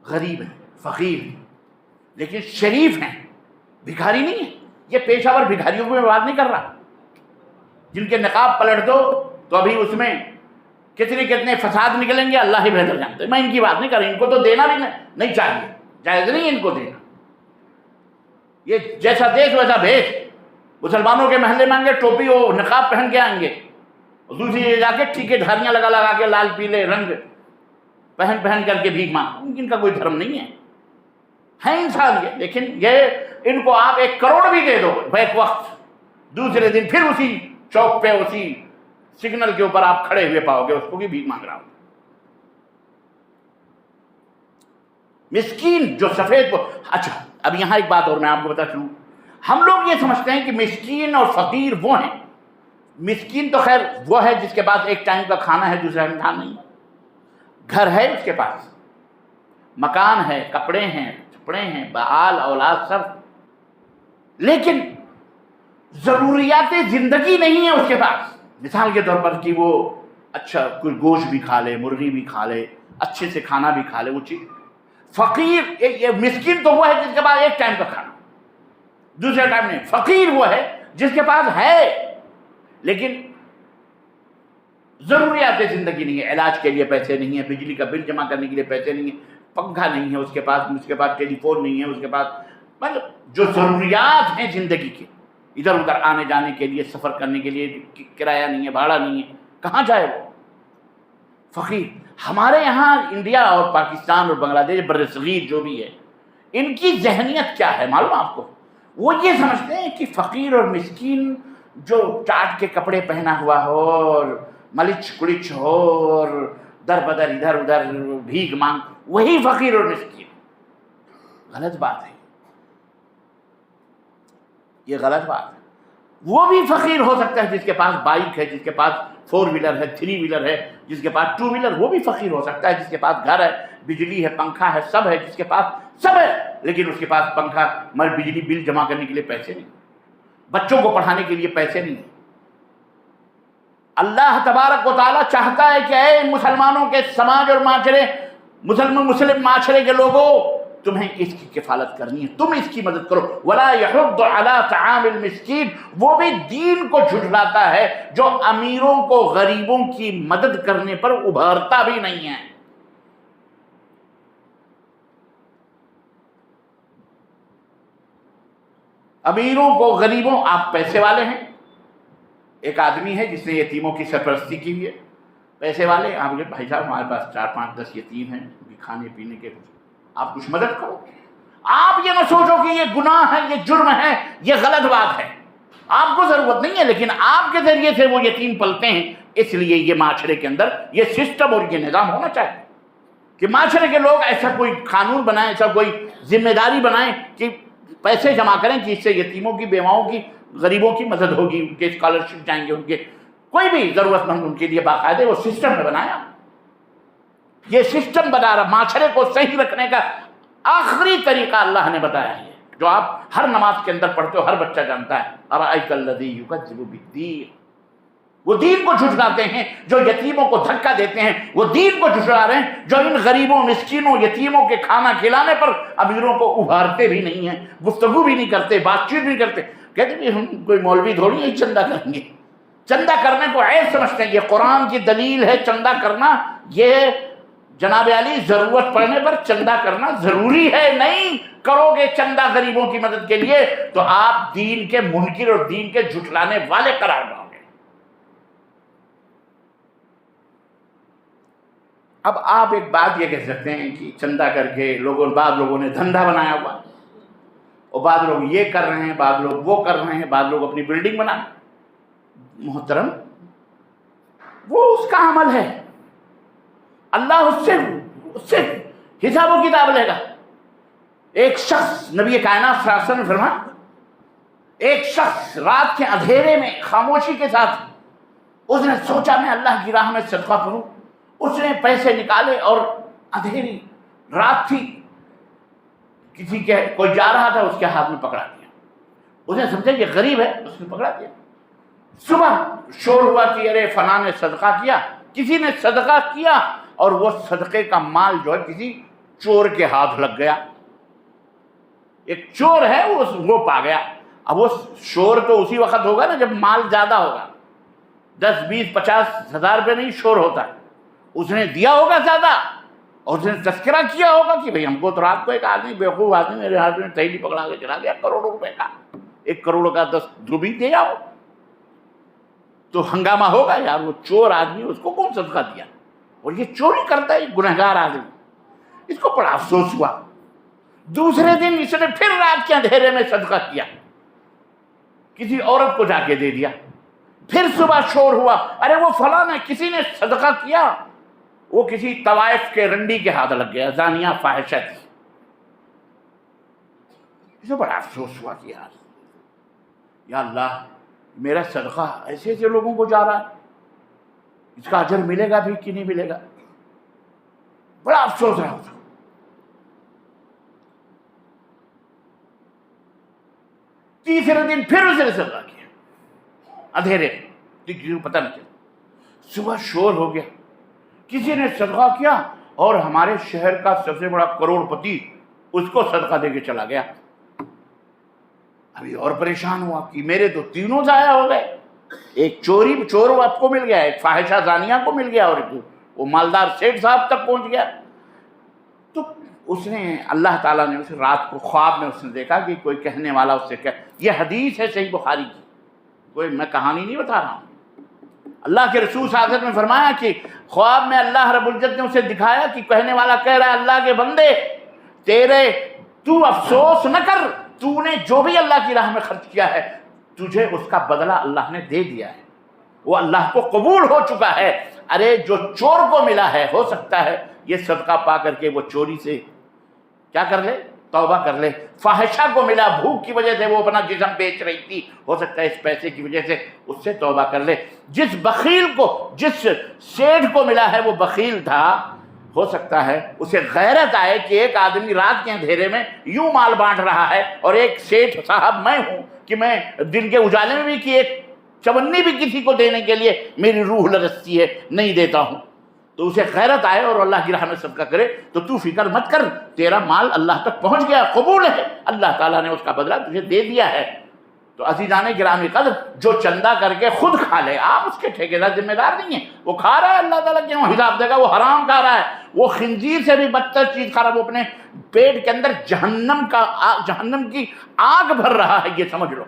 غریب ہیں، فقیر ہیں، لیکن شریف ہیں، بھکاری نہیں ہیں۔ یہ پیشہ ور بھکاریوں کو میں بات نہیں کر رہا، جن کے نقاب پلٹ دو تو ابھی اس میں کتنے فساد نکلیں گے اللہ ہی بہتر جانتے ہیں۔ میں ان کی بات نہیں کر رہا، ان کو تو دینا بھی نہیں چاہیے، جائز نہیں ہے ان کو دینا۔ یہ جیسا دیش ویسا بھیش، مسلمانوں کے محلے میں آئیں گے ٹوپی اور نقاب پہن کے آئیں گے، اور دوسری جگہ جا کے ٹھیکے دھاریاں لگا کے لال پیلے رنگ پہن کر کے بھیک مانگ، ان کا کوئی دھرم نہیں ہے انسان یہ۔ لیکن یہ ان کو آپ 1 کروڑ بھی دے دو بیک وقت، دوسرے دن پھر اسی چوک پہ، اسی سگنل کے اوپر آپ کھڑے ہوئے پاؤ گے اس کو بھی بھیک مانگ رہا ہوں۔ مسکین جو سفید کو، اچھا اب یہاں ایک بات اور میں آپ کو بتا چلوں، ہم لوگ یہ سمجھتے ہیں کہ مسکین اور فقیر وہ ہیں۔ مسکین تو خیر وہ ہے جس کے پاس ایک ٹائم کا کھانا ہے، دوسرا امتحان نہیں، گھر ہے اس کے پاس، مکان ہے، کپڑے ہیں، چھپڑے ہیں، بآل اولاد سب، لیکن ضروریات زندگی نہیں ہے اس کے پاس۔ مثال کے طور پر کہ وہ اچھا کوئی گوشت بھی کھا لے، مرغی بھی کھا لے، اچھے سے کھانا بھی کھا لے، وہ چیز۔ فقیر، یہ مسکین تو وہ ہے جس کے پاس ایک ٹائم کا کھانا، دوسرے ٹائم نہیں۔ فقیر وہ ہے جس کے پاس ہے لیکن ضروریات زندگی نہیں ہے، علاج کے لیے پیسے نہیں ہیں، بجلی کا بل جمع کرنے کے لیے پیسے نہیں ہیں، پنکھا نہیں ہے اس کے پاس ٹیلی فون نہیں ہے اس کے پاس، مطلب جو ضروریات ہیں زندگی کے، ادھر ادھر آنے جانے کے لیے، سفر کرنے کے لیے کرایہ نہیں ہے، بھاڑا نہیں ہے، کہاں جائے وہ فقیر؟ ہمارے یہاں انڈیا اور پاکستان اور بنگلہ دیش برصغیر جو بھی ہے، ان کی ذہنیت کیا ہے معلوم آپ کو؟ وہ یہ سمجھتے ہیں کہ فقیر اور مسکین جو ٹاٹ کے کپڑے پہنا ہوا ہو اور ملچ کلچ ہو اور در بدر ادھر ادھر بھیک مانگ، وہی فقیر اور مسکین۔ غلط بات ہے، یہ غلط بات ہے۔ وہ بھی فقیر ہو سکتا ہے جس کے پاس بائک ہے، جس کے پاس 4 ویلر ہے، 3 ویلر ہے، جس کے پاس 2 ویلر، وہ بھی فقیر ہو سکتا ہے جس کے پاس گھر ہے، بجلی ہے، پنکھا ہے، سب ہے، جس کے پاس سب ہے، لیکن اس کے پاس پنکھا بجلی بل جمع کرنے کے لیے پیسے نہیں، بچوں کو پڑھانے کے لیے پیسے نہیں۔ اللہ تبارک و تعالیٰ چاہتا ہے کہ اے مسلمانوں کے سماج اور معاشرے، مسلم معاشرے کے لوگوں، تمہیں اس کی کفالت کرنی ہے، تم اس کی مدد کرو۔ وَلَا يَحُضُّ عَلَىٰ طَعَامِ الْمِسْكِينِ، وہ بھی دین کو جھٹلاتا ہے جو امیروں کو غریبوں کی مدد کرنے پر ابھارتا بھی نہیں ہے۔ امیروں کو غریبوں، آپ پیسے والے ہیں، ایک آدمی ہے جس نے یتیموں کی سرپرستی کی ہوئی ہے، پیسے والے، آپ کے بھائی صاحب ہمارے پاس 4 5 10 یتیم ہیں، کھانے پینے کے، آپ کچھ مدد کرو۔ آپ یہ نہ سوچو کہ یہ گناہ ہے، یہ جرم ہے، یہ غلط بات ہے، آپ کو ضرورت نہیں ہے، لیکن آپ کے ذریعے سے وہ یتیم پلتے ہیں، اس لیے یہ معاشرے کے اندر یہ سسٹم اور یہ نظام ہونا چاہیے کہ معاشرے کے لوگ ایسا کوئی قانون بنائیں، ایسا کوئی ذمہ داری بنائیں کہ پیسے جمع کریں کہ اس سے یتیموں کی، بیواؤں کی، غریبوں کی مدد ہوگی، ان کے اسکالرشپ جائیں گے، ان کے کوئی بھی ضرورت مند ان کے لیے باقاعدہ وہ سسٹم نے بنایا۔ یہ سسٹم بنا رہا، معاشرے کو صحیح رکھنے کا آخری طریقہ اللہ نے بتایا ہے، جو آپ ہر نماز کے اندر پڑھتے ہو، ہر بچہ جانتا ہے، ارأیت الذی یکذب بالدین، وہ دین کو جھٹلاتے ہیں جو یتیموں کو دھکا دیتے ہیں، وہ دین کو جھٹلا رہے ہیں جو ان غریبوں، مسکینوں، یتیموں کے کھانا کھلانے پر امیروں کو ابھارتے بھی نہیں ہیں، گفتگو بھی نہیں کرتے، بات چیت نہیں کرتے، کہتے ہیں ہم کوئی مولوی تھوڑی ہے چندہ کریں گے، چندہ کرنے کو عیب سمجھتے ہیں۔ یہ قرآن کی دلیل ہے، چندہ کرنا، یہ جناب علی ضرورت پڑنے پر چندہ کرنا ضروری ہے، نہیں کرو گے چندہ غریبوں کی مدد کے لیے تو آپ دین کے منکر اور دین کے جھٹلانے والے قرار جاؤ گے۔ اب آپ ایک بات یہ کہہ سکتے ہیں کہ چندہ کر کے بعض لوگوں نے دھندا بنایا ہوا، اور بعض لوگ یہ کر رہے ہیں، بعض لوگ وہ کر رہے ہیں، بعض لوگ اپنی بلڈنگ بنا۔ محترم، وہ اس کا عمل ہے، اللہ اس سے حساب و کتاب لے گا۔ ایک شخص، نبی کائنات صلی اللہ علیہ وسلم نے فرمایا، ایک شخص رات کے اندھیرے میں خاموشی کے ساتھ اس نے سوچا میں اللہ کی راہ میں صدقہ کروں، اس نے پیسے نکالے اور اندھیری رات تھی، کوئی جا رہا تھا، اس کے ہاتھ میں پکڑا دیا، اس نے سمجھا یہ غریب ہے، اس نے پکڑا دیا۔ صبح شور ہوا کہ ارے فلاں نے صدقہ کیا، کسی نے صدقہ کیا اور وہ صدقے کا مال جو ہے کسی چور کے ہاتھ لگ گیا، ایک چور ہے وہ پا گیا۔ اب وہ شور تو اسی وقت ہوگا نا جب مال زیادہ ہوگا، 10 20 50 ہزار روپے نہیں شور ہوتا ہے، اس نے دیا ہوگا زیادہ، اور اس نے تذکرہ کیا ہوگا کہ بھئی ہم کو تو رات کو ایک آدمی، بیوقوف آدمی میرے ہاتھ میں تھیلی پکڑا کے چلا گیا کروڑوں روپے کا، 1 کروڑ کا 10 روپے دے آؤ، تو ہنگامہ ہوگا، یار وہ چور آدمی، اس کو کون صدقہ دیا، اور یہ چوری کرتا ہے، یہ گنہگار آدمی۔ اس کو بڑا افسوس ہوا۔ دوسرے دن اس نے پھر رات کے اندھیرے میں صدقہ کیا، کسی عورت کو جا کے دے دیا۔ پھر صبح شور ہوا، ارے وہ فلاں نے، کسی نے صدقہ کیا، وہ کسی طوائف کے رنڈی کے ہاتھ لگ گیا، زانیہ فاحشہ تھی۔ اسے بڑا افسوس ہوا کہ یا اللہ، میرا صدقہ ایسے ایسے لوگوں کو جا رہا ہے، اس کا اجر ملے گا بھی کہ نہیں ملے گا، بڑا افسوس رہا اس کو۔ تیسرے دن پھر اسے نے صدقہ کیا، اندھیرے کسی کو پتہ نہیں چلا۔ صبح شور ہو گیا، کسی نے صدقہ کیا، اور ہمارے شہر کا سب سے بڑا کروڑ پتی اس کو صدقہ دے کے چلا گیا۔ ابھی اور پریشان ہوا کہ میرے تو تینوں ضائع ہو گئے، ایک چور آپ کو مل گیا، ایک فاحشہ زانیہ کو مل گیا، اور وہ مالدار سیٹھ صاحب تک پہنچ گیا۔ تو اس نے، اللہ تعالیٰ نے اسے رات کو خواب میں اس نے دیکھا کہ کوئی کہنے والا اس سے یہ حدیث ہے صحیح بخاری کی، کوئی میں کہانی نہیں بتا رہا ہوں، اللہ کے رسول صلی اللہ علیہ وسلم نے فرمایا کہ خواب میں اللہ رب العزت نے اسے دکھایا کہ کہنے والا کہہ رہا ہے، اللہ کے بندے تو افسوس نہ کر، تو نے جو بھی اللہ کی راہ میں خرچ کیا ہے تجھے اس کا بدلہ اللہ نے دے دیا ہے، وہ اللہ کو قبول ہو چکا ہے۔ ارے جو چور کو ملا ہے، ہو سکتا ہے یہ صدقہ پا کر کے وہ چوری سے کیا کر لے، توبہ کر لے۔ فاحشہ کو ملا، بھوک کی وجہ سے وہ اپنا جسم بیچ رہی تھی، ہو سکتا ہے اس پیسے کی وجہ سے اس سے توبہ کر لے۔ جس بخیل کو، جس سیٹھ کو ملا ہے وہ بخیل تھا، ہو سکتا ہے اسے غیرت آئے کہ ایک آدمی رات کے اندھیرے میں یوں مال بانٹ رہا ہے اور ایک سیٹھ صاحب میں ہوں کہ میں دن کے اجالے میں بھی کہ ایک چونی بھی کسی کو دینے کے لیے میری روح لرزتی ہے، نہیں دیتا ہوں، تو اسے غیرت آئے اور اللہ کی راہ میں صدقہ کرے، تو فکر مت کر، تیرا مال اللہ تک پہنچ گیا، قبول ہے، اللہ تعالیٰ نے اس کا بدلہ تجھے دے دیا ہے۔ تو عزیزان گرامی قدر، جو چندہ کر کے خود کھا لے، آپ اس کے ٹھیکیدار ذمہ دار نہیں ہیں، وہ کھا رہا ہے، اللہ تعالیٰ کیوں حساب دے گا، وہ حرام کھا رہا ہے، وہ خنزیر سے بھی بدتر چیز کھا رہا ہے، وہ اپنے پیٹ کے اندر جہنم کی آگ بھر رہا ہے، یہ سمجھ لو۔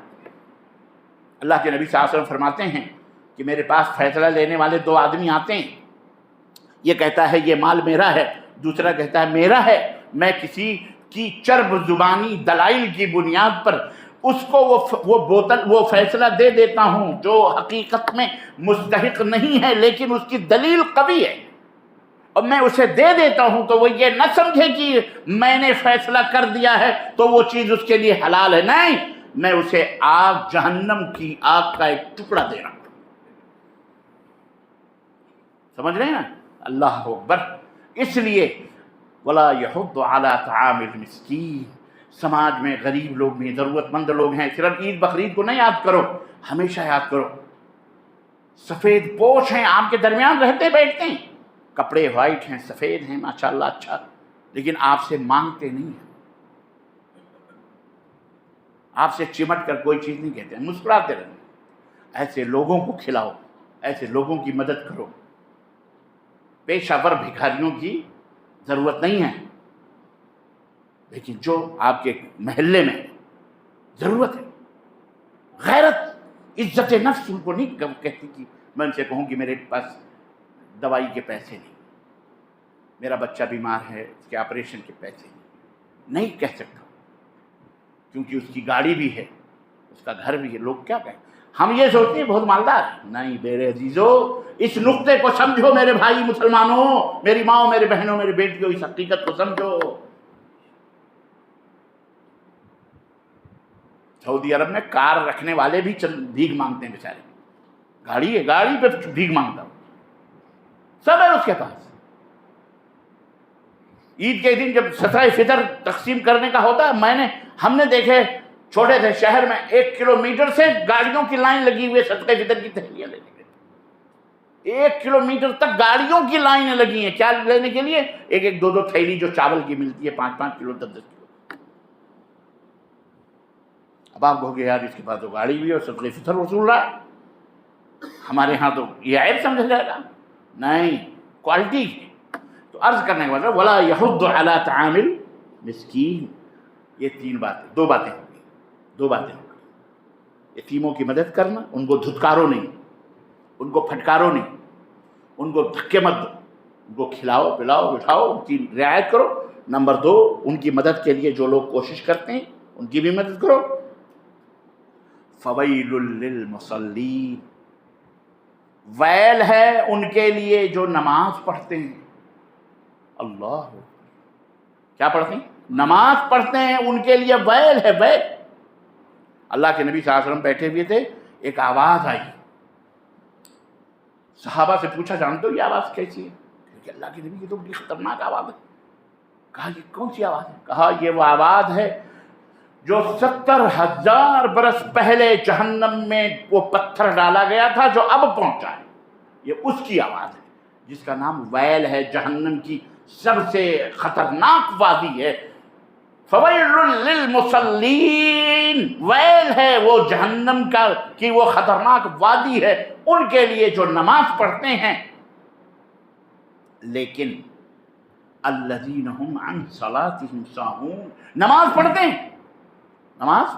اللہ کے نبی صلی اللہ علیہ وسلم فرماتے ہیں کہ میرے پاس فیصلہ لینے والے دو آدمی آتے ہیں، یہ کہتا ہے یہ مال میرا ہے، دوسرا کہتا ہے میرا ہے، میں کسی کی چرب زبانی دلائل کی بنیاد پر اس کو وہ فیصلہ دے دیتا ہوں جو حقیقت میں مستحق نہیں ہے، لیکن اس کی دلیل قوی ہے، اور میں اسے دے دیتا ہوں تو وہ یہ نہ سمجھے کہ میں نے فیصلہ کر دیا ہے تو وہ چیز اس کے لیے حلال ہے، نہیں، میں اسے جہنم کی آگ کا ایک ٹکڑا دے رہا ہوں۔ سمجھ رہے ہیں نا؟ اللہ اکبر۔ اس لیے وَلَا يَحُضُّ عَلَىٰ طَعَامِ الْمِسْكِينِ، سماج میں غریب لوگ بھی، ضرورت مند لوگ ہیں، صرف عید بقرعید کو نہ یاد کرو، ہمیشہ یاد کرو، سفید پوش ہیں، آپ کے درمیان رہتے بیٹھتے ہیں، کپڑے وائٹ ہیں، سفید ہیں، ماشاءاللہ اچھا، لیکن آپ سے مانگتے نہیں ہیں، آپ سے چمٹ کر کوئی چیز نہیں کہتے ہیں، مسکراتے رہتے ہیں۔ ایسے لوگوں کو کھلاؤ، ایسے لوگوں کی مدد کرو، پیشہ ور بھکاریوں کی ضرورت نہیں ہے، لیکن جو آپ کے محلے میں ضرورت ہے، غیرت عزت نفس ان کو نہیں کہتی کہ میں ان سے کہوں کہ میرے پاس دوائی کے پیسے نہیں، میرا بچہ بیمار ہے، اس کے آپریشن کے پیسے نہیں کہہ سکتا، کیونکہ اس کی گاڑی بھی ہے، اس کا گھر بھی ہے، لوگ کیا کہیں، ہم یہ سوچتے ہیں بہت مالدار ہے، نہیں میرے عزیزو، اس نقطے کو سمجھو میرے بھائی مسلمانوں، میری ماں، میرے بہنوں، میری بیٹیوں، اس حقیقت کو سمجھو۔ سعودی عرب میں کار رکھنے والے بھی بھیک مانگتے ہیں بیچارے، گاڑی ہے، گاڑی پہ بھیک مانگتا ہوں، سب ہے اس کے پاس۔ عید کے دن جب صدقہ فطر تقسیم کرنے کا ہوتا ہے، ہم نے دیکھے، چھوٹے تھے شہر میں، 1 کلومیٹر سے گاڑیوں کی لائن لگی ہوئی ہے صدقہ فطر کی تھیلیاں لینے کے لیے، 1 کلومیٹر تک گاڑیوں کی لائنیں لگی ہیں، کیا لینے کے لیے؟ ایک 2 تھیلی جو چاول کی ملتی ہے، 5 کلو 10 کلو۔ اب آپ کہو گے یار اس کے پاس تو گاڑی بھی ہے اور صدقہ فطر وصول رہا ہے، ہمارے ہاں تو یہ عیب سمجھا جائے گا، نہیں، کوالٹی ہے۔ تو عرض کرنے کے بعد وَلَا يَحُضُّ عَلَىٰ طَعَامِ الْمِسْكِينِ، یہ 2 باتیں ہو گئی، یتیموں کی مدد کرنا، ان کو دھتکارو نہیں، ان کو پھٹکارو نہیں، ان کو دھکے مت دو، ان کو کھلاؤ پلاؤ بٹھاؤ، ان کی رعایت کرو۔ نمبر 2، ان کی مدد کے لیے جو لوگ کوشش کرتے ہیں ان کی بھی مدد کرو۔ فَوَيْلٌ لِّلْمُصَلِّينَ، ویل ہے ان کے لیے جو نماز پڑھتے ہیں۔ اللہ، کیا پڑھتے ہیں؟ نماز پڑھتے ہیں، ان کے لیے ویل ہے، ویل۔ اللہ کے نبی صلی اللہ علیہ وسلم بیٹھے ہوئے تھے، ایک آواز آئی، صحابہ سے پوچھا جانتے ہو یہ آواز کیسی ہے؟ کہ اللہ کے نبی یہ تو بڑی خطرناک آواز ہے۔ کہا یہ کون سی آواز ہے؟ کہا یہ وہ آواز ہے جو 70,000 برس پہلے جہنم میں وہ پتھر ڈالا گیا تھا جو اب پہنچا ہے، یہ اس کی آواز ہے، جس کا نام ویل ہے، جہنم کی سب سے خطرناک وادی ہے۔ فَوَيْلٌ لِّلْمُصَلِّينَ، ویل ہے وہ جہنم کی وہ خطرناک وادی ہے ان کے لیے جو نماز پڑھتے ہیں، لیکن الَّذِينَ هُمْ عَنْ صَلَاتِهِمْ سَاهُونَ، نماز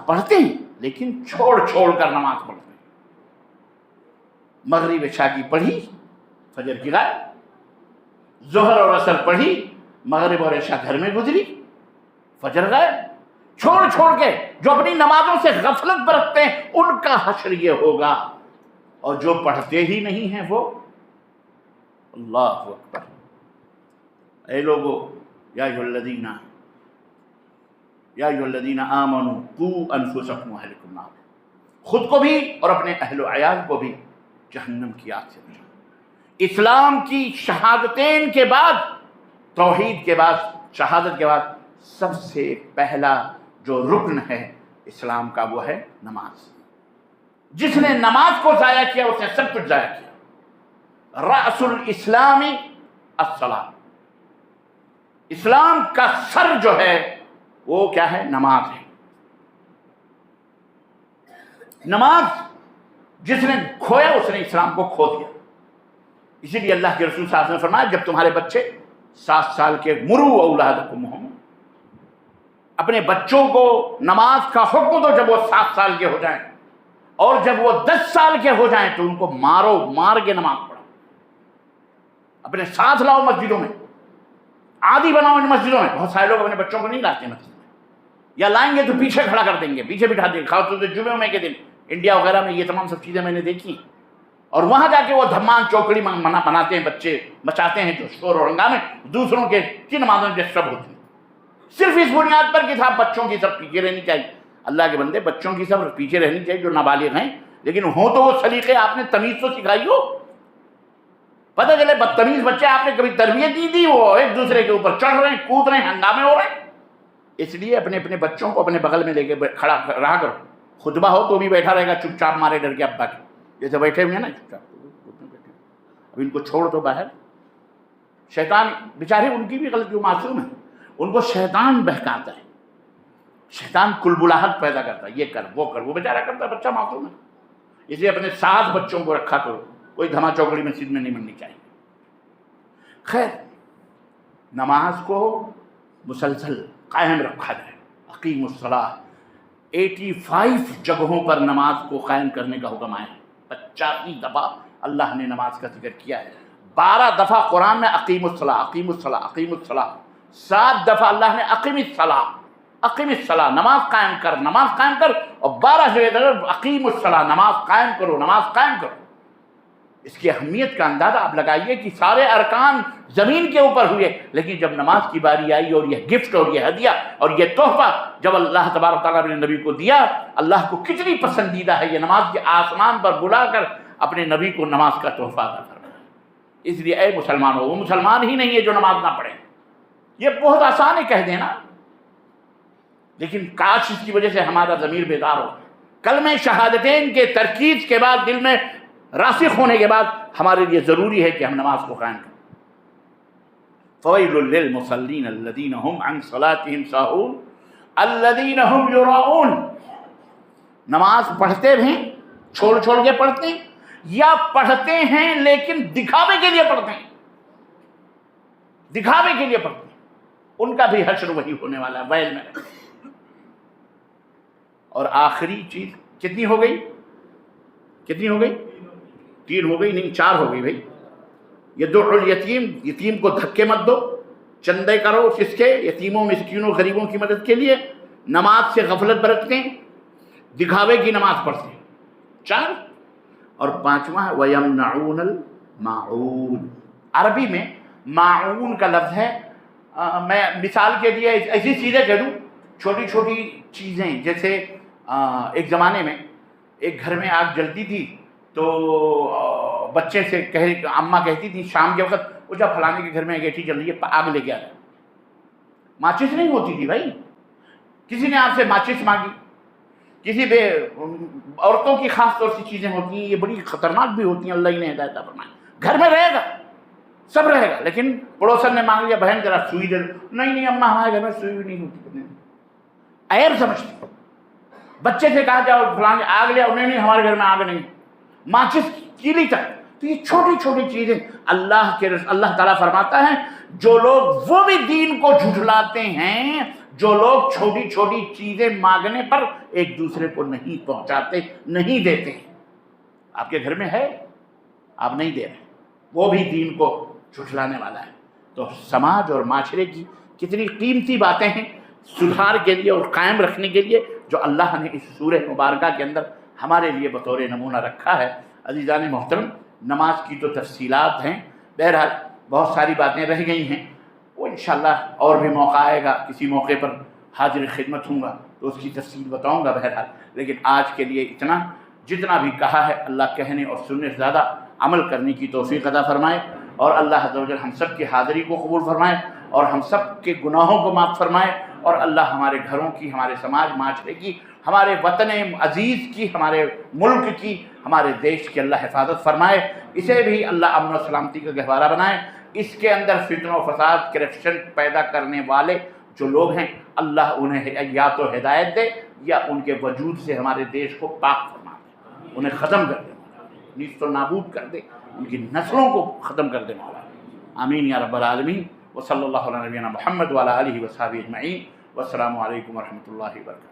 پڑھتے ہیں لیکن چھوڑ کر نماز پڑھتے ہیں۔ مغرب عشاء کی پڑھی، فجر کی غائب، ظہر اور عصر پڑھی، مغرب اور عشاء گھر میں گزری، فجر غائب، چھوڑ کے جو اپنی نمازوں سے غفلت برتتے ہیں ان کا حشر یہ ہوگا، اور جو پڑھتے ہی نہیں ہیں وہ، اللہ اکبر۔ اے لوگو، یا ایھا الذین آمنوا قوا انفسکم واہلکم نارا، خود کو بھی اور اپنے اہل و عیال کو بھی جہنم کی آگ سے بچاؤ۔ اسلام کی شہادتین کے بعد توحید کے بعد، شہادت کے بعد سب سے پہلا جو رکن ہے اسلام کا وہ ہے نماز۔ جس نے نماز کو ضائع کیا اس نے سب کچھ ضائع کیا۔ رأس الاسلام الصلاۃ، اسلام کا سر جو ہے وہ کیا ہے؟ نماز ہے۔ نماز جس نے کھویا اس نے اسلام کو کھو دیا۔ اسی لیے اللہ کے رسول صلی اللہ علیہ وسلم نے فرمایا جب تمہارے بچے 7 سال کے، مروا اولادکم، اپنے بچوں کو نماز کا حکم دو جب وہ 7 سال کے ہو جائیں، اور جب وہ 10 سال کے ہو جائیں تو ان کو مارو، مار کے نماز پڑھو، اپنے ساتھ لاؤ مسجدوں میں، عادی بناؤ ان مسجدوں میں۔ بہت سارے لوگ اپنے بچوں کو نہیں لاتے مسجد میں، یا لائیں گے تو پیچھے کھڑا کر دیں گے، پیچھے بٹھا دیں گے، خاص طور سے جمعے میں کے دن انڈیا وغیرہ میں یہ تمام سب چیزیں میں نے دیکھی، اور وہاں جا کے وہ دھمان چوکڑی بناتے ہیں، بچے مچاتے ہیں جو شور و ہنگامے، دوسروں کے کی نمازوں میں ڈسٹرب ہوتی ہیں، صرف اس بنیاد پر کہ صاحب بچوں کی سب پیچھے رہنی چاہیے۔ اللہ کے بندے، بچوں کی سب پیچھے رہنی چاہیے جو نابالغ ہیں، لیکن ہوں تو وہ سلیقے آپ نے تمیز تو سکھائی ہو۔ پتہ چلے بدتمیز بچے آپ نے کبھی تربیت نہیں دی، وہ ایک دوسرے کے اوپر چڑھ رہے ہیں، کود رہے ہیں، ہنگامے ہو رہے ہیں۔ اس لیے اپنے اپنے بچوں کو اپنے بغل میں لے کے کھڑا رہا کرو، خطبہ ہو تو بھی بیٹھا رہے گا چپ چاپ مارے ڈر کے ابا کے، جیسے بیٹھے ہوئے ہیں نا چپ چاپ، اب ان کو چھوڑ دو باہر۔ شیطان بیچارے، ان کی بھی غلطی، معصوم ہے، ان کو شیطان بہکاتا ہے، شیطان کلبلاہٹ پیدا کرتا ہے، یہ کر وہ کر، وہ بیچارہ کرتا ہے، بچہ معصوم ہے۔ اس لیے اپنے ساتھ بچوں کو رکھا کرو، کوئی دھما چوکڑی مسجد میں نہیں بننی چاہیے۔ خیر، نماز کو مسلسل قائم رکھا جائے۔ اقیم الصلاۃ، 85 جگہوں پر نماز کو قائم کرنے کا حکم آیا ہے۔ 85 دفعہ اللہ نے نماز کا ذکر کیا ہے۔ 12 دفعہ قرآن میں اقیم الصلاۃ، اقیم الصلاۃ، اقیم الصلاۃ۔ 7 دفعہ اللہ نے اقیم الصلاۃ، اقیم الصلاۃ، نماز قائم کر، نماز قائم کر، اور 12 جگہ اقیم الصلاۃ، نماز قائم کرو، نماز قائم کرو۔ اس کی اہمیت کا اندازہ آپ لگائیے کہ سارے ارکان زمین کے اوپر ہوئے، لیکن جب نماز کی باری آئی اور یہ گفٹ اور یہ ہدیہ اور یہ تحفہ جب اللہ تبارک تعالیٰ نے نبی کو دیا، اللہ کو کتنی پسندیدہ ہے یہ نماز کہ آسمان پر بلا کر اپنے نبی کو نماز کا تحفہ عطا فرمایا۔ اس لیے اے مسلمان ہو، وہ مسلمان ہی نہیں ہے جو نماز نہ پڑھے۔ یہ بہت آسان ہے کہہ دینا، لیکن کاش اس کی وجہ سے ہمارا ضمیر بیدار ہو۔ کلمہ شہادتین کے ترکیز کے بعد، دل میں راسخ ہونے کے بعد، ہمارے لیے ضروری ہے کہ ہم نماز کو قائم کریں۔ فویل للمصلین الذین هم عن صلاتهم ساہون الذین هم یراؤون۔ نماز پڑھتے ہیں، چھوڑ چھوڑ کے پڑھتے ہیں، یا پڑھتے ہیں لیکن دکھاوے کے لیے پڑھتے ہیں، دکھاوے کے لیے پڑھتے ہیں، ان کا بھی حشر وہی ہونے والا ہے، ویل میں۔ اور آخری چیز کتنی ہو گئی؟ کتنی ہو گئی؟ 3 ہو گئی، نہیں 4 ہو گئی بھائی۔ یدعو الیتیم، یتیم کو دھکے مت دو، چندے کرو کس کے؟ یتیموں، مسکینوں، غریبوں کی مدد کے لیے۔ نماز سے غفلت برتتے ہیں، دکھاوے کی نماز پڑھتے ہیں، 4۔ اور 5واں وَيَمْنَعُونَ الْمَاعُونَ۔ عربی میں معون کا لفظ ہے، میں مثال کے لیے ایسی چیزیں کہہ دوں، چھوٹی چھوٹی چیزیں، جیسے ایک زمانے میں ایک گھر میں آگ جلتی تھی تو بچے سے اماں کہتی تھی شام کے وقت، وہ جب فلانے کے گھر میں انگیٹھی جل رہی ہے آگ لے کے آ جائے۔ ماچس نہیں ہوتی تھی بھائی، کسی نے آپ سے ماچس مانگی، کسی بے عورتوں کی خاص طور سے چیزیں ہوتی ہیں، یہ بڑی خطرناک بھی ہوتی ہیں، اللہ ہی نے ہدایت فرمائی۔ گھر میں رہے گا، سب رہے گا، لیکن پڑوسن نے مانگ لیا بہن ذرا سوئی دے، نہیں اماں ہمارے گھر میں سوئی بھی نہیں ہوتی، ایئر سمجھتے۔ بچے سے کہا جاؤ فلاں آگ لیا، انہیں نہیں ہمارے گھر میں آگ نہیں، ماچس کیلی تک۔ تو یہ چھوٹی چھوٹی چیزیں اللہ تعالیٰ فرماتا ہے جو لوگ وہ بھی دین کو جھٹلاتے ہیں، جو لوگ چھوٹی چھوٹی چیزیں مانگنے پر ایک دوسرے کو نہیں پہنچاتے، نہیں دیتے ہیں۔ آپ کے گھر میں ہے، آپ نہیں دے رہے، وہ بھی دین کو جھٹلانے والا ہے۔ تو سماج اور معاشرے کی کتنی قیمتی باتیں ہیں سدھار کے لیے اور قائم رکھنے کے لیے، جو اللہ نے اس سورہ مبارکہ کے اندر ہمارے لیے بطور نمونہ رکھا ہے۔ عزیزان محترم، نماز کی تو تفصیلات ہیں، بہرحال بہت ساری باتیں رہ گئی ہیں، وہ انشاءاللہ اور بھی موقع آئے گا، کسی موقع پر حاضر خدمت ہوں گا تو اس کی تفصیل بتاؤں گا بہرحال۔ لیکن آج کے لیے اتنا، جتنا بھی کہا ہے اللہ کہنے اور سننے سے زیادہ عمل کرنے کی توفیق عطا فرمائے، اور اللہ عز و جل ہم سب کی حاضری کو قبول فرمائے، اور ہم سب کے گناہوں کو معاف فرمائے، اور اللہ ہمارے گھروں کی، ہمارے سماج معاشرے کی، ہمارے وطن عزیز کی، ہمارے ملک کی، ہمارے دیش کی اللہ حفاظت فرمائے۔ اسے بھی اللہ امن و سلامتی کا گہوارہ بنائے۔ اس کے اندر فتنہ و فساد، کرپشن پیدا کرنے والے جو لوگ ہیں، اللہ انہیں یا تو ہدایت دے یا ان کے وجود سے ہمارے دیش کو پاک فرما دے، انہیں ختم کر دے، نیست و نابود کر دے، ان کی نسلوں کو ختم کر دے مولا۔ آمین یا رب العالمین۔ وصلی اللہ علی نبینا محمد وعلی آلہ وصحبہ اجمعین۔ والسلام علیکم ورحمۃ اللہ وبرکاتہ۔